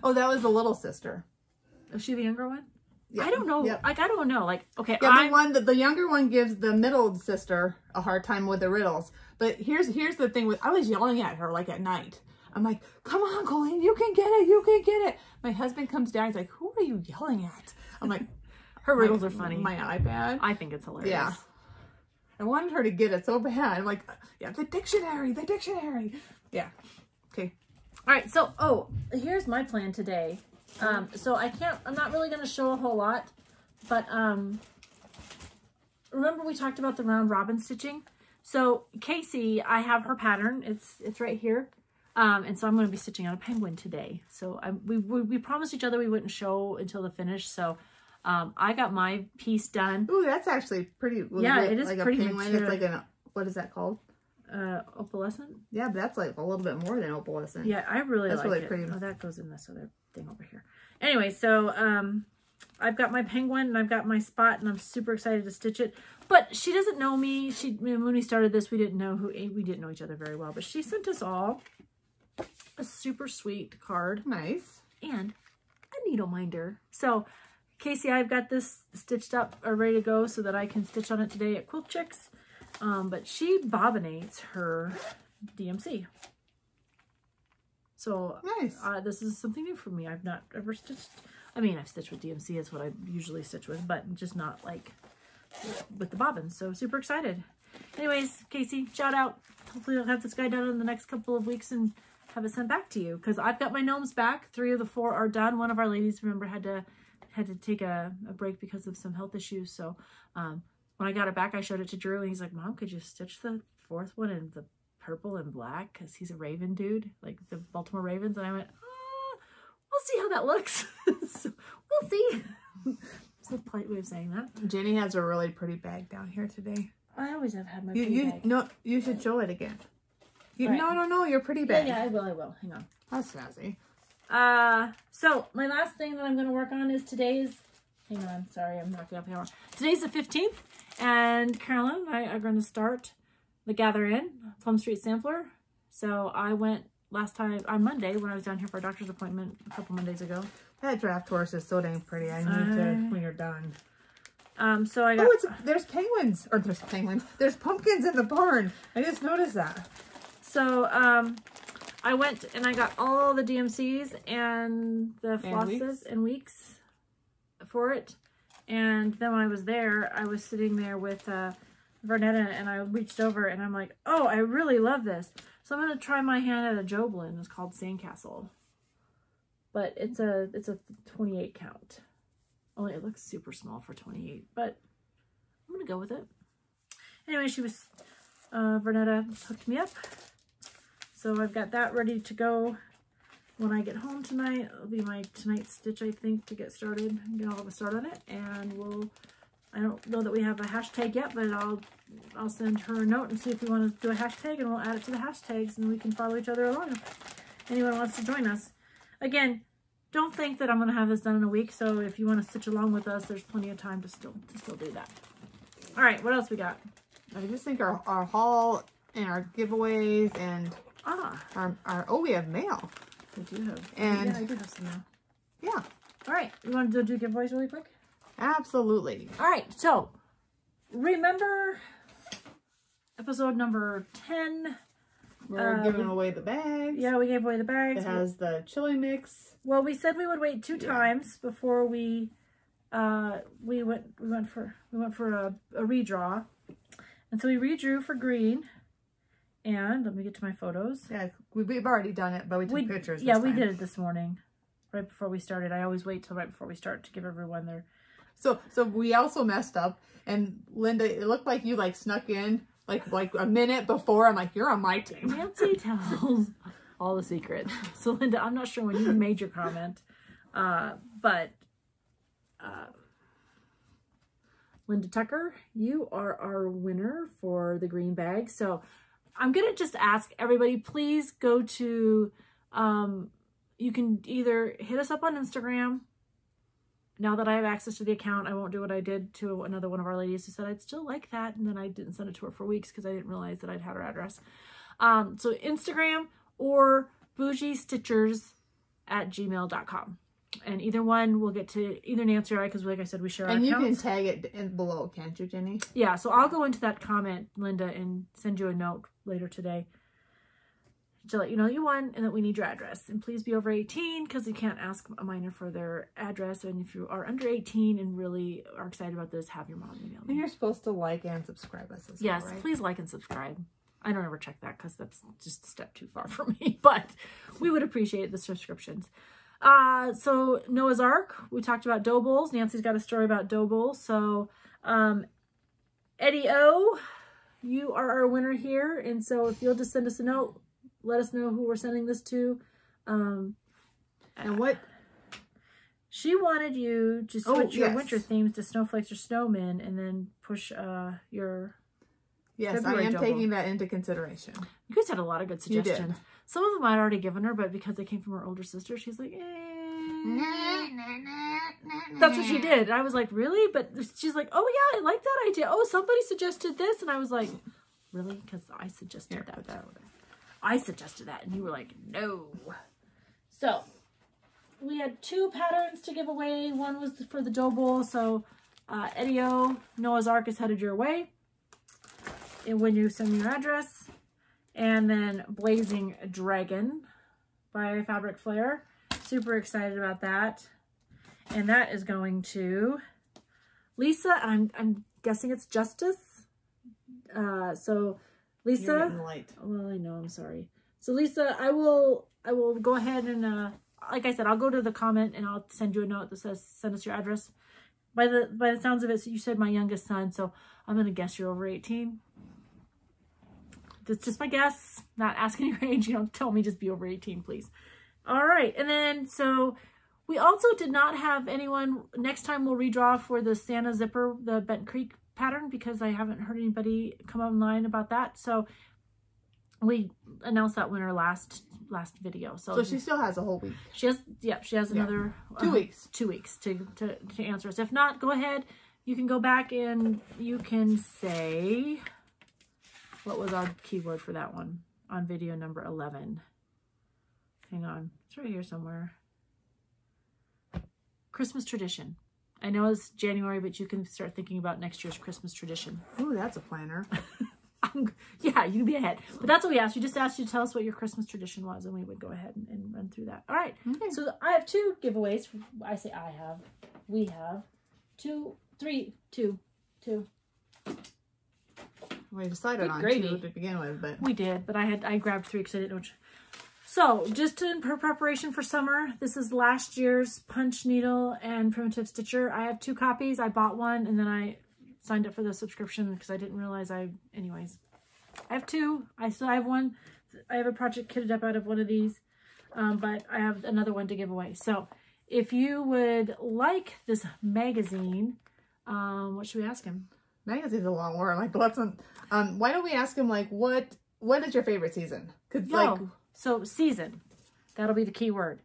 B: Oh, that was the little sister.
A: Is she the younger one? I don't know.
B: Yep.
A: Like, I don't know. Like, okay,
B: yeah, the younger one gives the middle sister a hard time with the riddles. But here's the thing with, I was yelling at her like at night. I'm like, come on, Colleen, you can get it, you can get it. My husband comes down, he's like, who are you yelling at? I'm like,
A: her riddles are funny.
B: My iPad.
A: I think it's hilarious.
B: Yeah. I wanted her to get it so bad. I'm like, yeah, the dictionary. Yeah. Okay.
A: All right. So, here's my plan today. So I'm not really going to show a whole lot, but, remember we talked about the round robin stitching? So Casey, I have her pattern. It's right here. And so I'm going to be stitching on a penguin today. So we promised each other we wouldn't show until the finish. So, I got my piece done.
B: Ooh, that's actually pretty.
A: Yeah, it is
B: like
A: pretty
B: a penguin.
A: mature.
B: It's like what is that called?
A: Opalescent?
B: Yeah, but that's like a little bit more than opalescent.
A: Yeah, I really like
B: really
A: it.
B: pretty.
A: Oh, that goes in this other thing over here. Anyway, so I've got my penguin and I've got my spot and I'm super excited to stitch it. But she doesn't know me. When we started this, we didn't know each other very well. But she sent us all a super sweet card.
B: Nice.
A: And a needle minder. So Casey, I've got this stitched up or ready to go so that I can stitch on it today at Quilt Chicks. But she bobbinates her DMC. So
B: nice.
A: This is something new for me. I've not ever stitched. I mean, I've stitched with DMC. It's what I usually stitch with, but just not like with the bobbins. So super excited. Anyways, Casey, shout out. Hopefully I'll have this guy done in the next couple of weeks and have it sent back to you. Because I've got my gnomes back. 3 of the 4 are done. One of our ladies, remember, had to take a break because of some health issues. So when I got it back, I showed it to Drew and he's like, Mom, could you stitch the 4th one in the purple and black? Because he's a Raven dude, like the Baltimore Ravens. And I went, we'll see how that looks. So we'll see. It's a polite way of saying that.
B: Jenny has a really pretty bag down here today.
A: I always have had my pretty bag.
B: No, you should show it again.
A: Right.
B: No, your pretty bag.
A: Yeah, I will. Hang on.
B: That's snazzy.
A: So my last thing that I'm going to work on is today's, hang on, sorry, I'm knocking up the camera. Today's the 15th, and Carolyn and I are going to start the Gather In Plum Street Sampler. So I went last time, on Monday, when I was down here for a doctor's appointment a couple Mondays ago.
B: That draft horse is so dang pretty. I need to, when you're done.
A: So I got...
B: there's penguins. Or there's penguins. There's pumpkins in the barn. I just noticed that.
A: So, I went and I got all the DMCs and the flosses and weeks for it. And then when I was there, I was sitting there with Vernetta and I reached over and I'm like, oh, I really love this. So I'm going to try my hand at a Joblin. It's called Sandcastle. But it's a 28 count. Only it looks super small for 28, but I'm going to go with it. Anyway, Vernetta hooked me up. So I've got that ready to go when I get home tonight. It'll be my tonight's stitch, I think, to get started and get all of a start on it. And I don't know that we have a hashtag yet, but I'll send her a note and see if we want to do a hashtag, and we'll add it to the hashtags and we can follow each other along if anyone wants to join us. Again, don't think that I'm going to have this done in a week, so if you want to stitch along with us, there's plenty of time to still do that. All right, what else we got?
B: I just think our haul and our giveaways and we have mail.
A: We do have.
B: And
A: yeah, I do have some mail.
B: Yeah.
A: All right, you want to do giveaways really quick?
B: Absolutely.
A: All right, so remember episode number 10.
B: We're giving away the bags.
A: Yeah, we gave away the bags.
B: It has the chili mix.
A: Well, we said we would wait 2 times before we went for a redraw, and so we redrew for green. And let me get to my photos.
B: Yeah, we've already done it, but we took pictures.
A: Yeah, we did it this morning, right before we started. I always wait till right before we start to give everyone their.
B: So we also messed up, and Linda, it looked like you like snuck in like a minute before. I'm like, you're on my team.
A: Nancy tells all the secrets. So Linda, I'm not sure when you made your comment, but Linda Tucker, you are our winner for the green bag. So I'm going to just ask everybody, please go to, you can either hit us up on Instagram. Now that I have access to the account, I won't do what I did to another one of our ladies who said I'd still like that. And then I didn't send it to her for weeks because I didn't realize that I'd had her address. So Instagram or bougiestitchers@gmail.com. And either one will get to either Nancy or I, because like I said, we share our accounts.
B: And you can tag it in below, can't you, Jenny?
A: Yeah, so I'll go into that comment, Linda, and send you a note later today to let you know you won and that we need your address. And please be over 18, because you can't ask a minor for their address. And if you are under 18 and really are excited about this, have your mom email me.
B: And you're supposed to like and subscribe us as well,
A: yes,
B: right?
A: Please like and subscribe. I don't ever check that because that's just a step too far for me, but we would appreciate the subscriptions. So Noah's Ark, we talked about dough bowls. Nancy's got a story about dough bowls. So Eddie O, you are our winner here. And so if you'll just send us a note, let us know who we're sending this to. And
B: what?
A: She wanted you to switch your winter themes to snowflakes or snowmen, and then push your...
B: Yes,
A: February
B: I am
A: double.
B: taking that into consideration.
A: You guys had a lot of good suggestions.
B: You did.
A: Some of them I'd already given her, but because they came from her older sister, she's like, That's what she did. And I was like, really? But she's like, oh yeah, I like that idea. Oh, somebody suggested this. And I was like, really? Because I suggested that. I suggested that. And you were like, no. So we had 2 patterns to give away. One was for the dough bowl. So Eddie O, Noah's Ark is headed your way. And when you send me your address. And then Blazing Dragon by Fabric Flare. Super excited about that. And that is going to Lisa. I'm guessing it's Justice. So Lisa.
B: You're getting light.
A: Well, I know, I'm sorry. So Lisa, I will go ahead and like I said, I'll go to the comment and I'll send you a note that says send us your address. By the sounds of it, so you said my youngest son, so I'm gonna guess you're over 18. That's just my guess. Not asking your age. You don't tell me, just be over 18, please. All right. And then, so we also did not have anyone. Next time we'll redraw for the Santa zipper, the Bent Creek pattern, because I haven't heard anybody come online about that. So we announced that winner last video. So
B: she still has a whole week.
A: She has another
B: 2 weeks.
A: 2 weeks to answer us. If not, go ahead. You can go back and you can say... What was our keyword for that one on video number 11? Hang on. It's right here somewhere. Christmas tradition. I know it's January, but you can start thinking about next year's Christmas tradition.
B: Ooh, that's a planner.
A: Yeah, you can be ahead. But that's what we asked. We just asked you to tell us what your Christmas tradition was, and we would go ahead and run through that. All right. Okay. So I have 2 giveaways. I say I have. We have 2.
B: We decided on 2 to begin with, but
A: we did. But I grabbed 3 because I didn't know which. So just in preparation for summer, this is last year's Punch Needle and Primitive Stitcher. I have 2 copies. I bought one and then I signed up for the subscription because I didn't realize anyways. I have 2. I still have one. I have a project kitted up out of one of these, but I have another one to give away. So if you would like this magazine, what should we ask him?
B: Magazine's a long word. Like, why don't we ask him, like, what is your favorite season?
A: So season, that'll be the key word.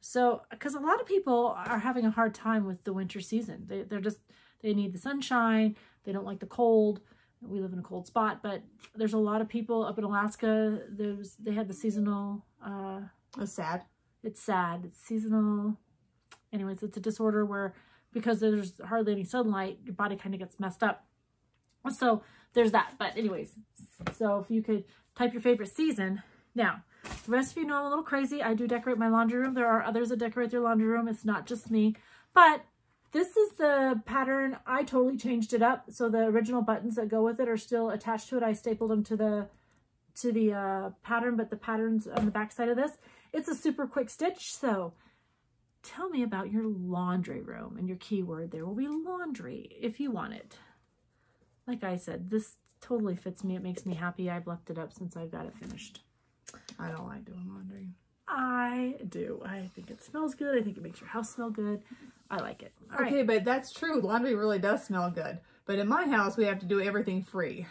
A: So, because a lot of people are having a hard time with the winter season. They need the sunshine. They don't like the cold. We live in a cold spot, but there's a lot of people up in Alaska. They had the seasonal.
B: It's sad.
A: It's sad. It's seasonal. Anyways, it's a disorder where, because there's hardly any sunlight, your body kind of gets messed up. So there's that. But anyways, so if you could type your favorite season. Now, the rest of you know I'm a little crazy. I do decorate my laundry room. There are others that decorate their laundry room. It's not just me. But this is the pattern. I totally changed it up. So the original buttons that go with it are still attached to it. I stapled them to the pattern, but the pattern's on the back side of this. It's a super quick stitch. So tell me about your laundry room, and your keyword there will be laundry if you want it. Like I said, this totally fits me. It makes me happy. I've left it up since I've got it finished.
B: I don't like doing laundry.
A: I do. I think it smells good. I think it makes your house smell good. I like it. All
B: okay,
A: right.
B: But that's true. Laundry really does smell good. But in my house, we have to do everything free.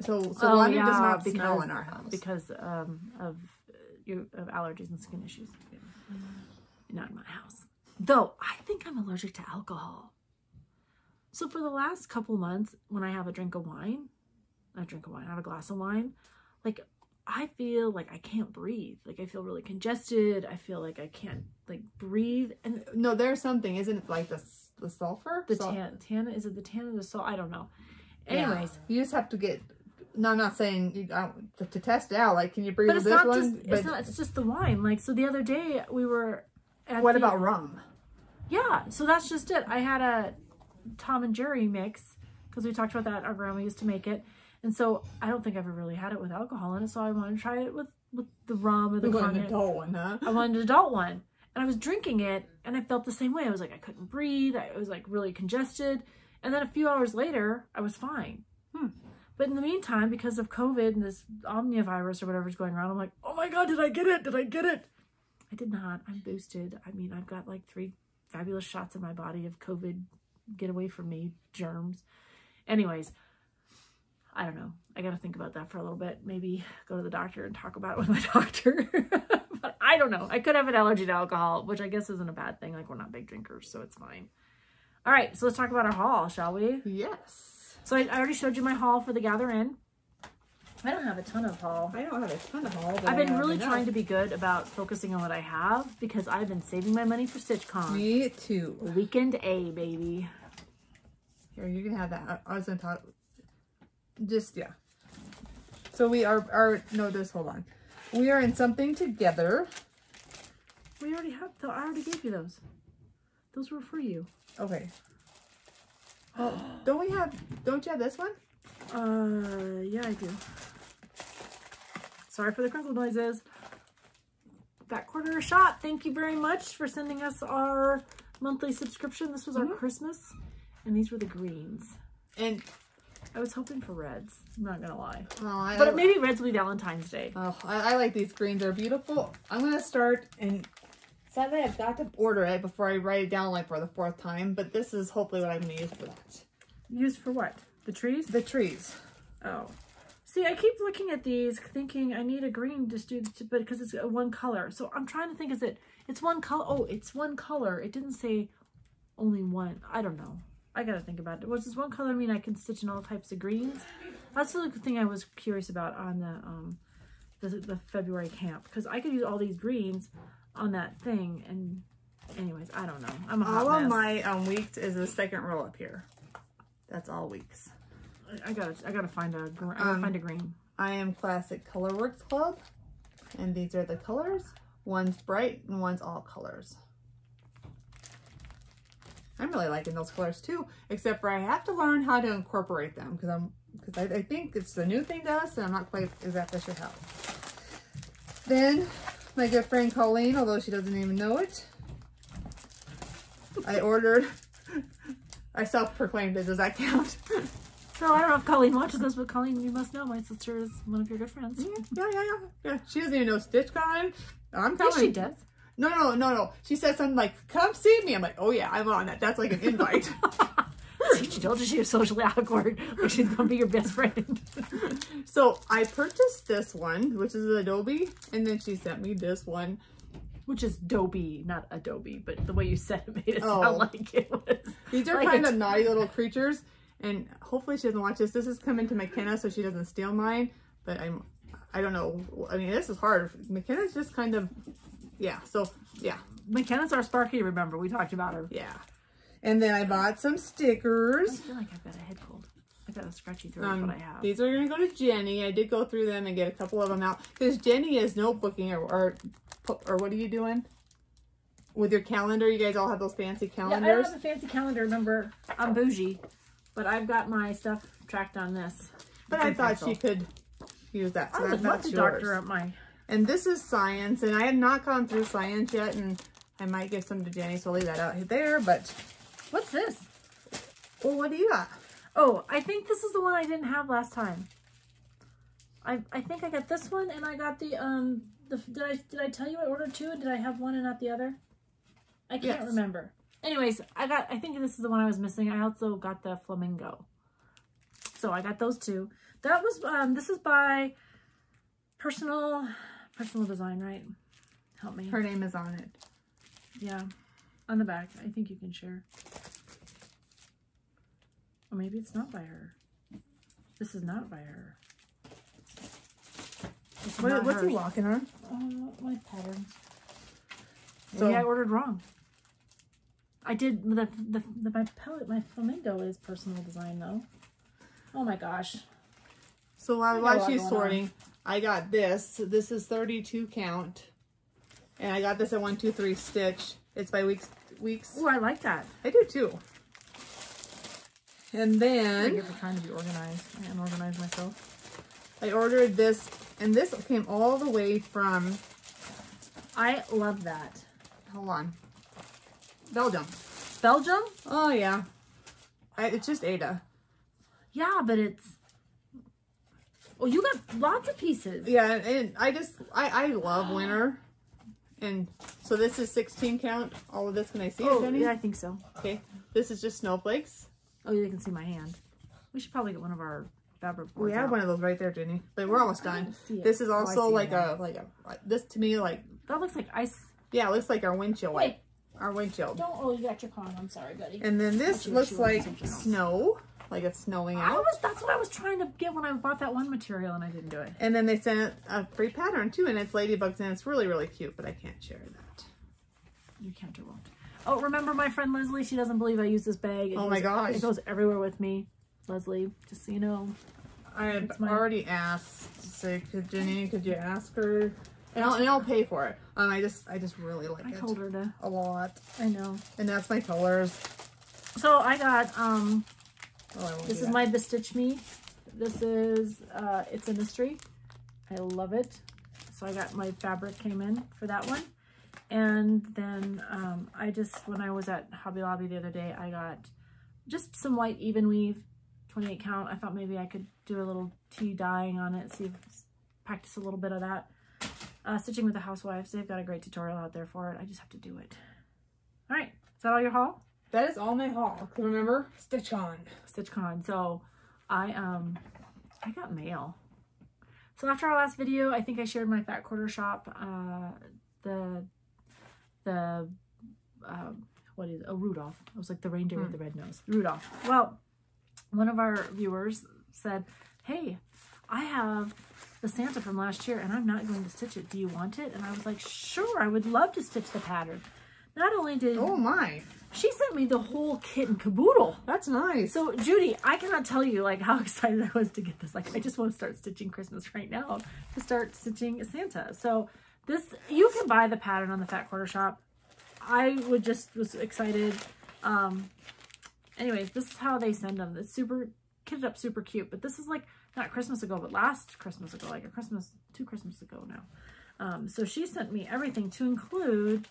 B: So laundry does not smell in our house.
A: Because of allergies and skin issues. Not in my house. Though, I think I'm allergic to alcohol. So for the last couple months, when I have a glass of wine, like, I feel like I can't breathe. Like I feel really congested. I feel like I can't like breathe. And
B: no, there's something, isn't it? Like the sulfur?
A: The tan, is it the tan or the salt? I don't know. Anyways.
B: Yeah. You just have to get, no, I'm not saying you, to test it out. Like, can you breathe with this one?
A: It's just the wine. Like, so the other day we were at
B: What about rum?
A: Yeah, so that's just it. I had a Tom and Jerry mix because we talked about that. Our grandma used to make it. And so I don't think I've ever really had it with alcohol in it. So I wanted to try it with the rum or the cognac.
B: You wanted an adult one, huh?
A: I wanted an adult one. And I was drinking it and I felt the same way. I was like, I couldn't breathe. I was like really congested. And then a few hours later, I was fine. But in the meantime, because of COVID and this omnivirus or whatever's going around, I'm like, oh my God, did I get it? Did I get it? I did not. I'm boosted. I mean, I've got like 3 fabulous shots in my body of COVID, get away from me, germs. Anyways, I don't know. I got to think about that for a little bit. Maybe go to the doctor and talk about it with my doctor. But I don't know. I could have an allergy to alcohol, which I guess isn't a bad thing. Like, we're not big drinkers, so it's fine. All right, so let's talk about our haul, shall we?
B: Yes.
A: So I already showed you my haul for the Gather In. I don't have a ton of haul.
B: I don't have a ton of haul.
A: I've been really trying to be good about focusing on what I have because I've been saving my money for StitchCon.
B: Me too.
A: Weekend A, baby.
B: Here, you can have that. I was going to talk. Just, yeah. So we are, no, just hold on. We are in something together.
A: We already have, I already gave you those. Those were for you.
B: Okay. Oh, don't you have this one?
A: Yeah, I do. Sorry for the crinkle noises. That quarter a shot. Thank you very much for sending us our monthly subscription. This was our Christmas, and these were the greens.
B: And
A: I was hoping for reds. I'm not gonna lie.
B: Oh,
A: but maybe reds will be Valentine's Day.
B: Oh, I like these greens. They're beautiful. I'm gonna start, and sadly I've got to order it before I write it down like for the 4th time. But this is hopefully what I'm gonna use for that.
A: Used for what? The trees?
B: The trees.
A: Oh. See, I keep looking at these thinking I need a green just do, but because it's one color. So I'm trying to think, it's one color. Oh, it's one color. It didn't say only one. I don't know. I got to think about it. Was this one color mean I can stitch in all types of greens? That's the thing I was curious about on the February camp. Because I could use all these greens on that thing. And anyways, I don't know. I'm a hot
B: all
A: mess.
B: of my weeks is the 2nd row up here. That's all weeks.
A: I gotta find a green.
B: I am Classic Colorworks Club, and these are the colors. One's bright and one's all colors. I'm really liking those colors too, except for I have to learn how to incorporate them because I think it's a new thing to us, and I'm not quite exactly sure how. Then my good friend Colleen, although she doesn't even know it, I ordered. I self-proclaimed it. Does that count?
A: So I don't know if Colleen watches this, but Colleen, you must know my sister is one of your good friends.
B: Yeah. She doesn't even know StitchCon. I'm telling
A: you. She does.
B: No. She said something like, come see me. I'm like, oh yeah, I'm on that. That's like an invite.
A: She told you she was socially awkward. Like she's going to be your best friend.
B: So I purchased this one, which is Adobe. And then she sent me this one.
A: Which is Dobie, not Adobe, but the way you said it made it sound like it was.
B: These are like kind of naughty little creatures. And hopefully she doesn't watch this. This is coming to McKenna so she doesn't steal mine. But I don't know. I mean, this is hard. McKenna's just kind of, yeah. So, yeah.
A: McKenna's our Sparky, remember. We talked about her.
B: Yeah. And then I bought some stickers.
A: I feel like I've got a head cold. I've got a scratchy throat is what I have.
B: These are going to go to Jenny. I did go through them and get a couple of them out. Because Jenny is notebooking or what are you doing? With your calendar? You guys all have those fancy calendars?
A: Yeah, I don't have a fancy calendar. Remember, I'm bougie. But I've got my stuff tracked on this.
B: But I thought she could use that. So that's yours.
A: Doctor up my...
B: And this is science. And I have not gone through science yet. And I might give some to Jenny. So I'll leave that out there. But
A: what's this?
B: Well, what do you got?
A: Oh, I think this is the one I didn't have last time. I think I got this one. And I got the did I tell you I ordered 2? And did I have one and not the other? I can't remember. Anyways, I think this is the one I was missing. I also got the Flamingo. So I got those 2. That was, this is by Personal Design, right? Help me.
B: Her name is on it.
A: Yeah. On the back. I think you can share. Or maybe it's not by her. This is not by her.
B: What's he walking on?
A: My patterns.
B: So
A: Maybe I ordered wrong. I did my my Flamingo is personal design though. Oh my gosh.
B: So while she's sorting, I got this. This is 32 count. And I got this at 123 stitch. It's by weeks.
A: Oh, I like that.
B: I do too. And then
A: I'm trying to be organized. I unorganized myself.
B: I ordered this, and this came all the way from,
A: I love that.
B: hold on, Belgium.
A: Belgium?
B: Oh yeah. It's just Ada.
A: Yeah, but it's, oh, you got lots of pieces.
B: Yeah, and I love winter. And so this is 16 count. All of this, can I see it, Jenny?
A: Yeah, I think so.
B: Okay. This is just snowflakes.
A: Oh, you can see my hand. We should probably get one of our fabric boards.
B: We have one of those right there, Jenny. But we're almost done. This is also this to me like,
A: that looks like ice.
B: yeah, it looks like our windshield.
A: Wait.
B: Our windshield.
A: Don't, oh, you got your con. I'm sorry, buddy.
B: And then this looks like snow. Like it's snowing out.
A: That's what I was trying to get when I bought that one material and I didn't do it.
B: And then they sent a free pattern too, and it's ladybugs, and it's really, really cute, but I can't share that.
A: You can't or won't. Oh, remember my friend Leslie? She doesn't believe I use this bag.
B: My gosh.
A: It goes everywhere with me. Leslie, just so you know.
B: I had already asked to say, Jenny, could you ask her? And I'll pay for it. I just really like it.
A: I told her to.
B: A lot.
A: I know.
B: And that's my colors.
A: So I got, this is my Bestitch Me. This is, it's a mystery. I love it. So I got my fabric came in for that one. And then when I was at Hobby Lobby the other day, I got just some white even weave, 28 count. I thought maybe I could do a little tea dyeing on it, practice a little bit of that. Stitching with the Housewives. They've got a great tutorial out there for it. I just have to do it. All right. Is that all your haul?
B: That is all my haul. Remember? StitchCon.
A: StitchCon. So I got mail. So after our last video, I think I shared my Fat Quarter Shop, what is it? Oh, Rudolph. It was like the reindeer with the red nose. Rudolph. Well, one of our viewers said, hey, I have the Santa from last year and I'm not going to stitch it. Do you want it? And I was like, sure, I would love to stitch the pattern. Not only did...
B: Oh my.
A: She sent me the whole kit and caboodle.
B: That's nice.
A: So, Judy, I cannot tell you, like, how excited I was to get this. Like, I just want to start stitching Christmas right now to start stitching Santa. So, this, you can buy the pattern on the Fat Quarter Shop. I was excited. Anyways, this is how they send them. It's super, kitted up super cute. But this is, like, not Christmas ago, but last Christmas ago. Like, two Christmas ago now. So, she sent me everything to include...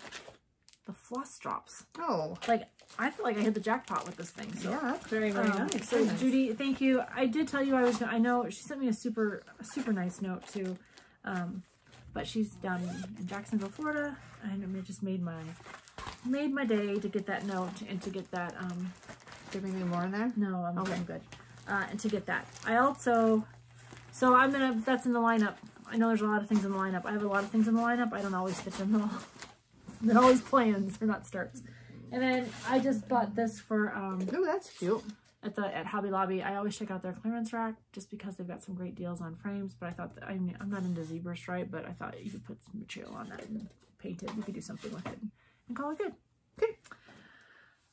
A: the floss drops. Oh. Like, I feel like I hit the jackpot with this thing. So.
B: Yeah, that's very, very nice.
A: So, Judy, thank you. I did tell you I know she sent me a super nice note too. But she's down in Jacksonville, Florida. And it just made my day to get that note and to get that,
B: Give me more in there?
A: No, I'm good. And to get that. I also, so that's in the lineup. I know there's a lot of things in the lineup. I have a lot of things in the lineup. I don't always fit them all. They're always plans, they're not starts. And then I just bought this for
B: oh, that's cute.
A: At Hobby Lobby. I always check out their clearance rack just because they've got some great deals on frames. But I thought that, I'm not into zebra stripe, but I thought you could put some material on that and paint it. You could do something with it and call it good. Okay.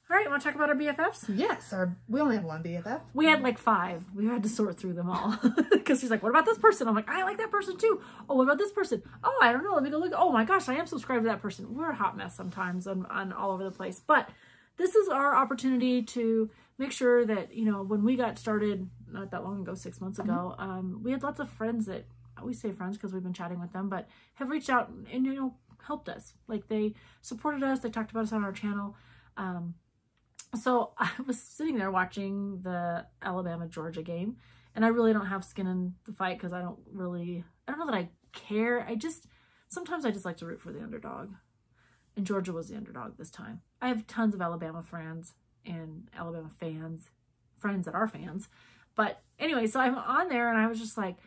A: All right, want to talk about our BFFs?
B: Yes, we only have one BFF.
A: We had like 5. We had to sort through them all. Because she's like, what about this person? I'm like, I like that person too. Oh, what about this person? Oh, I don't know. Let me go look. Oh my gosh, I am subscribed to that person. We're a hot mess sometimes on all over the place. But this is our opportunity to make sure that, you know, when we got started, not that long ago, 6 months ago, we had lots of friends that, we say friends because we've been chatting with them, but have reached out and, you know, helped us. Like they supported us. They talked about us on our channel. So I was sitting there watching the Alabama-Georgia game, and I really don't have skin in the fight because I don't know that I care. Sometimes I just like to root for the underdog, and Georgia was the underdog this time. I have tons of Alabama friends and Alabama fans, friends that are fans. But anyway, so I'm on there and I was just like,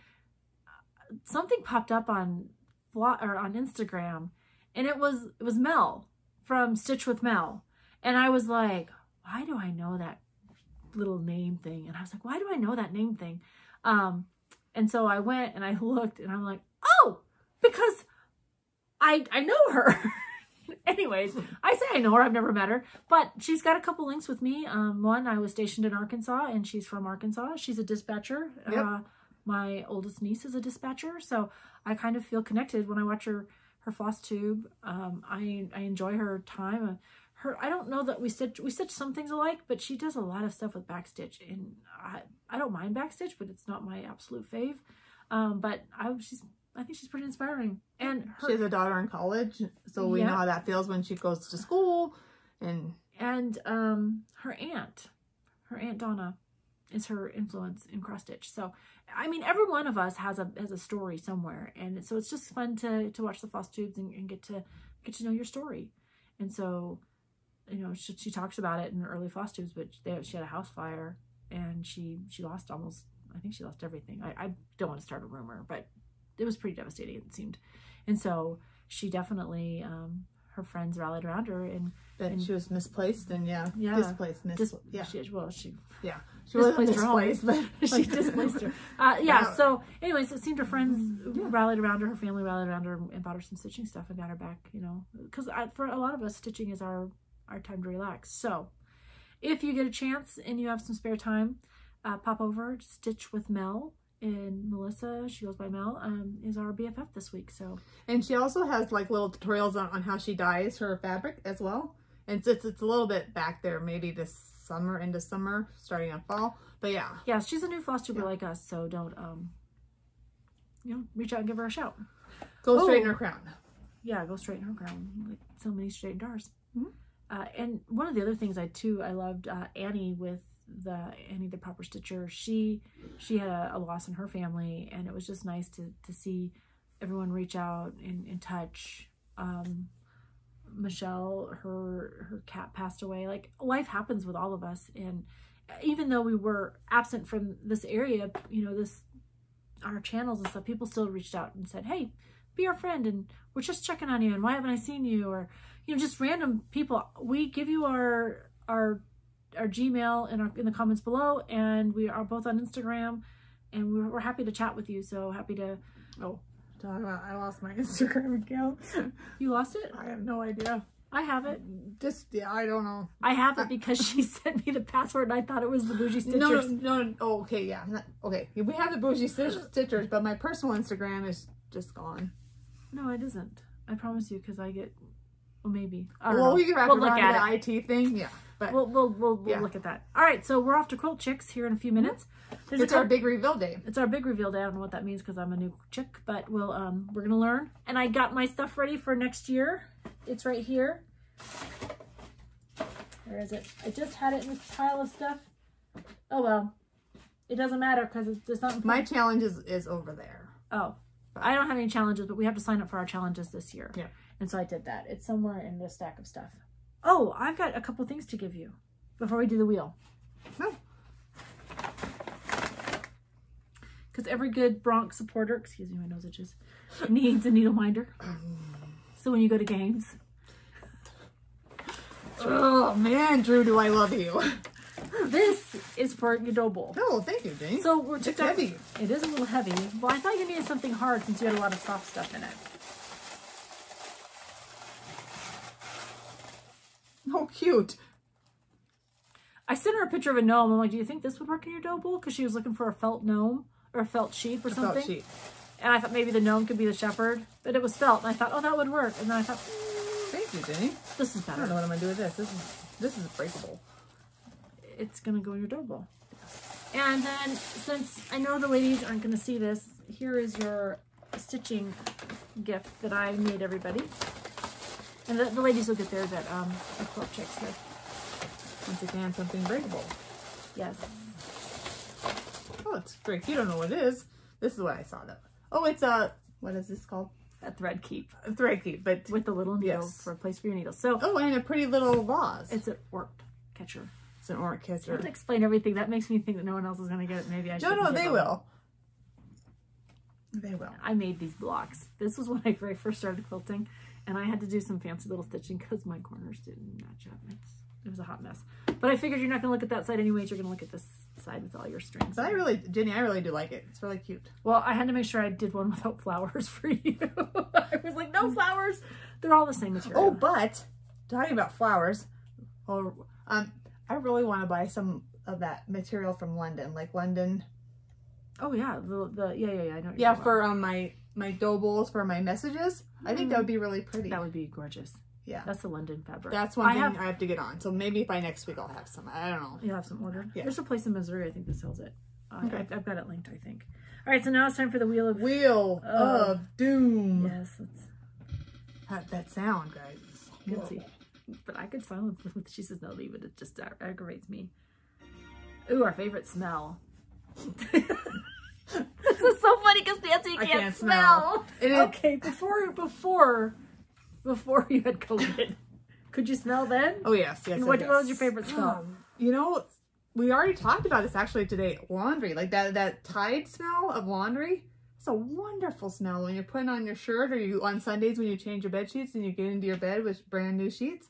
A: something popped up on Instagram, and it was Mel from Stitch with Mel. And I was like, why do I know that little name thing? And I was like, why do I know that name thing? And so I went and I looked and I'm like, Oh, because I know her. Anyways, I say I know her. I've never met her, but she's got a couple links with me. One, I was stationed in Arkansas, and she's from Arkansas. She's a dispatcher.
B: Yep.
A: My oldest niece is a dispatcher, so I kind of feel connected when I watch her FlossTube. I enjoy her time. I don't know that we stitch some things alike, but she does a lot of stuff with backstitch, and I don't mind backstitch, but it's not my absolute fave. But I think she's pretty inspiring. And
B: she has a daughter in college, so we know how that feels when she goes to school. And
A: her aunt Donna is her influence in cross stitch. So I mean, every one of us has a story somewhere, and so it's just fun to watch the FlossTubes and get to know your story. And so, you know, she talks about it in early FlossTubes, but she had a house fire, and she lost almost, I think she lost everything. I don't want to start a rumor, but it was pretty devastating, it seemed. And so she definitely, her friends rallied around her, and
B: she was misplaced, and displaced. She wasn't misplaced, but
A: she displaced her. So anyways, it seemed her friends rallied around her, her family rallied around her, and bought her some stitching stuff and got her back, you know, because for a lot of us, stitching is our time to relax. So if you get a chance and you have some spare time, pop over, Stitch with Mel. And Melissa, she goes by Mel, is our BFF this week. So,
B: and she also has like little tutorials on how she dyes her fabric as well. And it's a little bit back there, maybe this summer, into summer, starting on fall. But yeah,
A: she's a new FlossTuber like us, so don't reach out and give her a shout.
B: Go straighten her crown.
A: Yeah, go straighten her crown, like so many straightened ours. And one of the other things I loved Annie with Annie the Proper Stitcher. She had a loss in her family, and it was just nice to see everyone reach out and touch. Michele, her cat passed away. Like, life happens with all of us, and even though we were absent from this area, you know, our channels and stuff, people still reached out and said, hey, be our friend, and we're just checking on you, and why haven't I seen you? Or, you know, just random people. We give you our Gmail in the comments below, and we are both on Instagram, and we're happy to chat with you. So happy to.
B: I lost my Instagram account.
A: You lost it?
B: I have no idea.
A: I have it.
B: I don't know.
A: I have it because she sent me the password, and I thought it was the Bougie Stitchers.
B: No. Oh, okay, yeah. Okay, we have the Bougie Stitchers, but my personal Instagram is just gone.
A: No, it isn't. I promise you, because I get. Well, maybe.
B: We can wrap around the IT thing. Yeah. But
A: we'll look at that. All right, so we're off to Quilt Chicks here in a few minutes.
B: It's our big reveal day.
A: It's our big reveal day. I don't know what that means because I'm a new chick, but we're gonna learn. And I got my stuff ready for next year. It's right here. Where is it? I just had it in this pile of stuff. Oh well, it doesn't matter because it's not important.
B: My challenge is over there.
A: Oh, I don't have any challenges, but we have to sign up for our challenges this year.
B: Yeah,
A: and so I did that. It's somewhere in the stack of stuff. Oh, I've got a couple things to give you before we do the wheel.
B: No.
A: Because every good Bronx supporter, excuse me, my nose itches, needs a needle minder. So when you go to games.
B: Oh man, Drew, do I love you.
A: This is for your dough bowl.
B: Oh, thank you, Jane.
A: So
B: it's heavy.
A: It is a little heavy. Well, I thought you needed something hard since you had a lot of soft stuff in it.
B: Oh, cute.
A: I sent her a picture of a gnome. I'm like, do you think this would work in your dough bowl? Because she was looking for a felt gnome or a felt sheep or something.
B: Felt sheep.
A: And I thought maybe the gnome could be the shepherd, but it was felt. And I thought, oh, that would work. And then I thought,
B: thank you, Jenny.
A: This is better.
B: I don't know what I'm going to do with this. This is breakable.
A: It's going to go in your dough bowl. And then, since I know the ladies aren't going to see this, here is your stitching gift that I made everybody. And the ladies will get theirs at Quilt Chicks here.
B: Once again, something breakable.
A: Yes.
B: Oh, it's great. You don't know what it is. This is what I saw though. Oh, it's what is this called?
A: A thread keep.
B: A thread keep, but
A: with a little needle for a place for your needles. So.
B: Oh, and a pretty little vase.
A: It's an orc catcher.
B: It's an orc catcher.
A: I have to explain everything. That makes me think that no one else is going to get it. Maybe I should.
B: No, they will. They will.
A: I made these blocks. This was when I first started quilting, and I had to do some fancy little stitching because my corners didn't match up. it was a hot mess. But I figured you're not going to look at that side anyways. You're going to look at this side with all your strings.
B: But Jenny, I really do like it. It's really cute.
A: Well, I had to make sure I did one without flowers for you. I was like, no flowers. They're all the same material.
B: Oh, but talking about flowers, I really want to buy some of that material from London, like London.
A: Oh yeah, I know. What
B: yeah, for my doubles for my messages. I think that would be really pretty.
A: That would be gorgeous.
B: Yeah,
A: that's the London fabric.
B: That's one thing I have to get on. So maybe by next week I'll have some. I don't know.
A: You'll have some ordered.
B: Yeah.
A: There's a place in Missouri I think that sells it.
B: Okay.
A: I've got it linked. I think. All right, so now it's time for the Wheel
B: of Doom.
A: Yes,
B: that sound, guys.
A: Fancy. But I could silence them. She says no, leave it. It just aggravates me. Ooh, our favorite smell. This is so funny because Nancy can't smell. Okay, before you had COVID, could you smell then?
B: Oh yes.
A: What was your favorite smell?
B: You know, we already talked about this actually today. Laundry, like that Tide smell of laundry. It's a wonderful smell when you're putting on your shirt, or on Sundays when you change your bed sheets and you get into your bed with brand new sheets.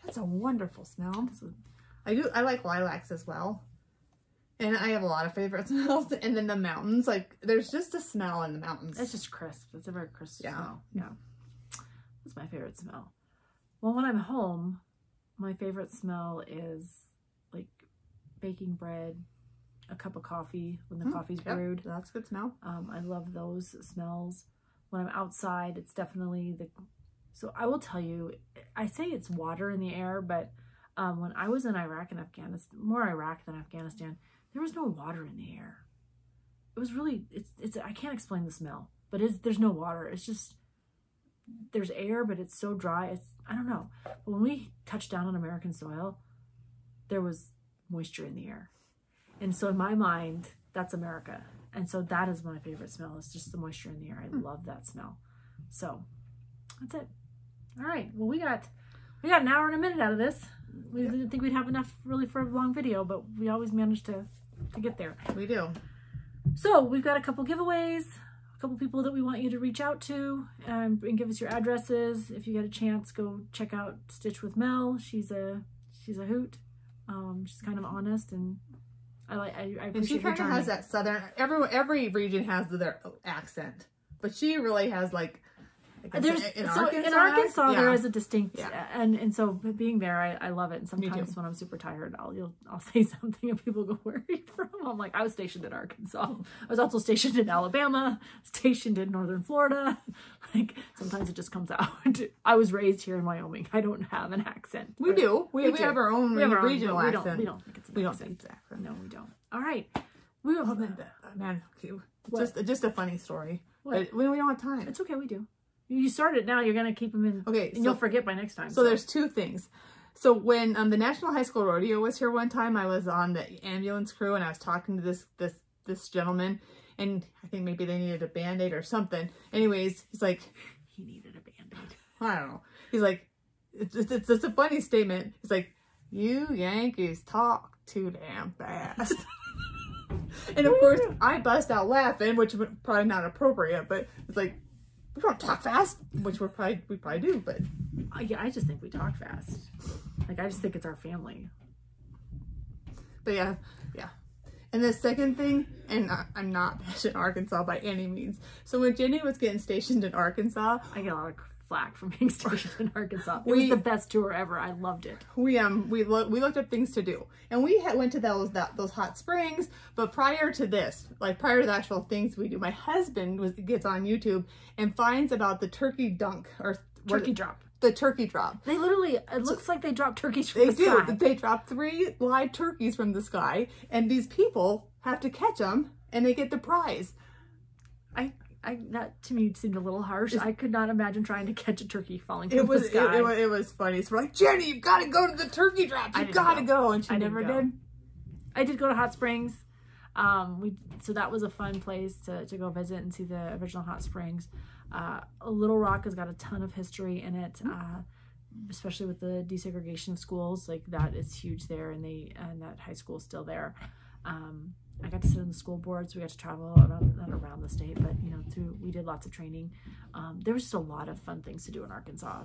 B: That's a wonderful smell. I like lilacs as well. And I have a lot of favorite smells. And then the mountains, like there's just a smell in the mountains.
A: It's just crisp. It's a very crisp smell. Yeah. That's my favorite smell. Well, when I'm home, my favorite smell is like baking bread, a cup of coffee when the coffee's brewed.
B: That's a good smell.
A: I love those smells. When I'm outside, it's definitely so I will tell you, I say it's water in the air, but when I was in Iraq and Afghanistan, more Iraq than Afghanistan, there was no water in the air. It was really, I can't explain the smell, but there's no water. It's just, there's air, but it's so dry. I don't know. But when we touched down on American soil, there was moisture in the air. And so in my mind, that's America. And so that is my favorite smell. It's just the moisture in the air. I love that smell. So that's it. All right. Well, we got an hour and a minute out of this. We didn't think we'd have enough really for a long video, but we always manage to get there.
B: We do.
A: So we've got a couple giveaways, a couple people that we want you to reach out to and give us your addresses. If you get a chance, go check out Stitch with Mel. She's a hoot. She's kind of honest, and I appreciate her.
B: And she kind of has that southern. Every region has their accent, but she really has like. In Arkansas there is a distinct and so being there I love it, and sometimes when I'm super tired I'll say something and people go, where are you from? I'm like, I was stationed in Arkansas. I was also stationed in Alabama, stationed in northern Florida. Like sometimes it just comes out. I was raised here in Wyoming. I don't have an accent. We do. We have our own regional accent.
A: We don't think it's an accent.
B: Exactly.
A: No, we don't. All right.
B: Man, just a funny story. But we don't have time.
A: It's okay, we do. You start it now, you're going to keep them in. Okay. And you'll forget by next time.
B: So there's two things. So when the National High School Rodeo was here one time, I was on the ambulance crew and I was talking to this gentleman, and I think maybe they needed a Band-Aid or something. Anyways, he's like,
A: he needed a Band-Aid.
B: I don't know. He's like, it's a funny statement. He's like, you Yankees talk too damn fast. And of course, I bust out laughing, which was probably not appropriate, but it's like, we don't talk fast, which we probably do, but
A: yeah, I just think we talk fast. Like I just think it's our family.
B: But yeah. And the second thing, and I'm not in Arkansas by any means. So when Jenny was getting stationed in Arkansas,
A: I get a lot of flack from being stationed in Arkansas. It was the best tour ever. I loved it.
B: We looked up things to do, and we went to those hot springs. But prior to this, like prior to the actual things we do, my husband gets on YouTube and finds about the turkey dunk or
A: turkey drop.
B: The turkey drop.
A: They literally, it looks like they drop turkeys from the sky.
B: They do. They drop 3 live turkeys from the sky, and these people have to catch them, and they get the prize.
A: That to me seemed a little harsh. I could not imagine trying to catch a turkey falling from the sky.
B: It was funny. So we're like, Jenny, you've got to go to the turkey drop. You've got to go. And
A: I never did. I did go to Hot Springs. So that was a fun place to go visit and see the original Hot Springs. Little Rock has got a ton of history in it, especially with the desegregation of schools. Like that is huge there, and that high school is still there. I got to sit on the school board, so we got to travel not around the state, but we did lots of training. There was just a lot of fun things to do in Arkansas.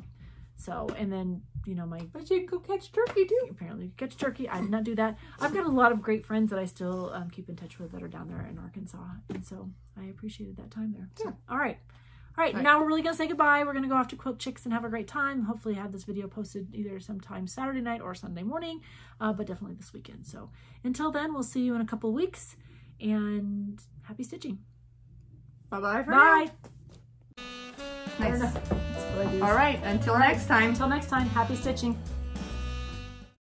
A: So, and then, you know,
B: But you go catch turkey too.
A: apparently you catch turkey. I did not do that. I've got a lot of great friends that I still keep in touch with that are down there in Arkansas. And so I appreciated that time there. So,
B: Yeah.
A: all right. Now we're really going to say goodbye. We're going to go off to Quilt Chicks and have a great time. Hopefully have this video posted either sometime Saturday night or Sunday morning, but definitely this weekend. So until then, we'll see you in a couple of weeks, and happy stitching.
B: Bye-bye for
A: Bye.
B: now. Nice.
A: That's what I do.
B: All right, until next time.
A: Until next time, happy stitching.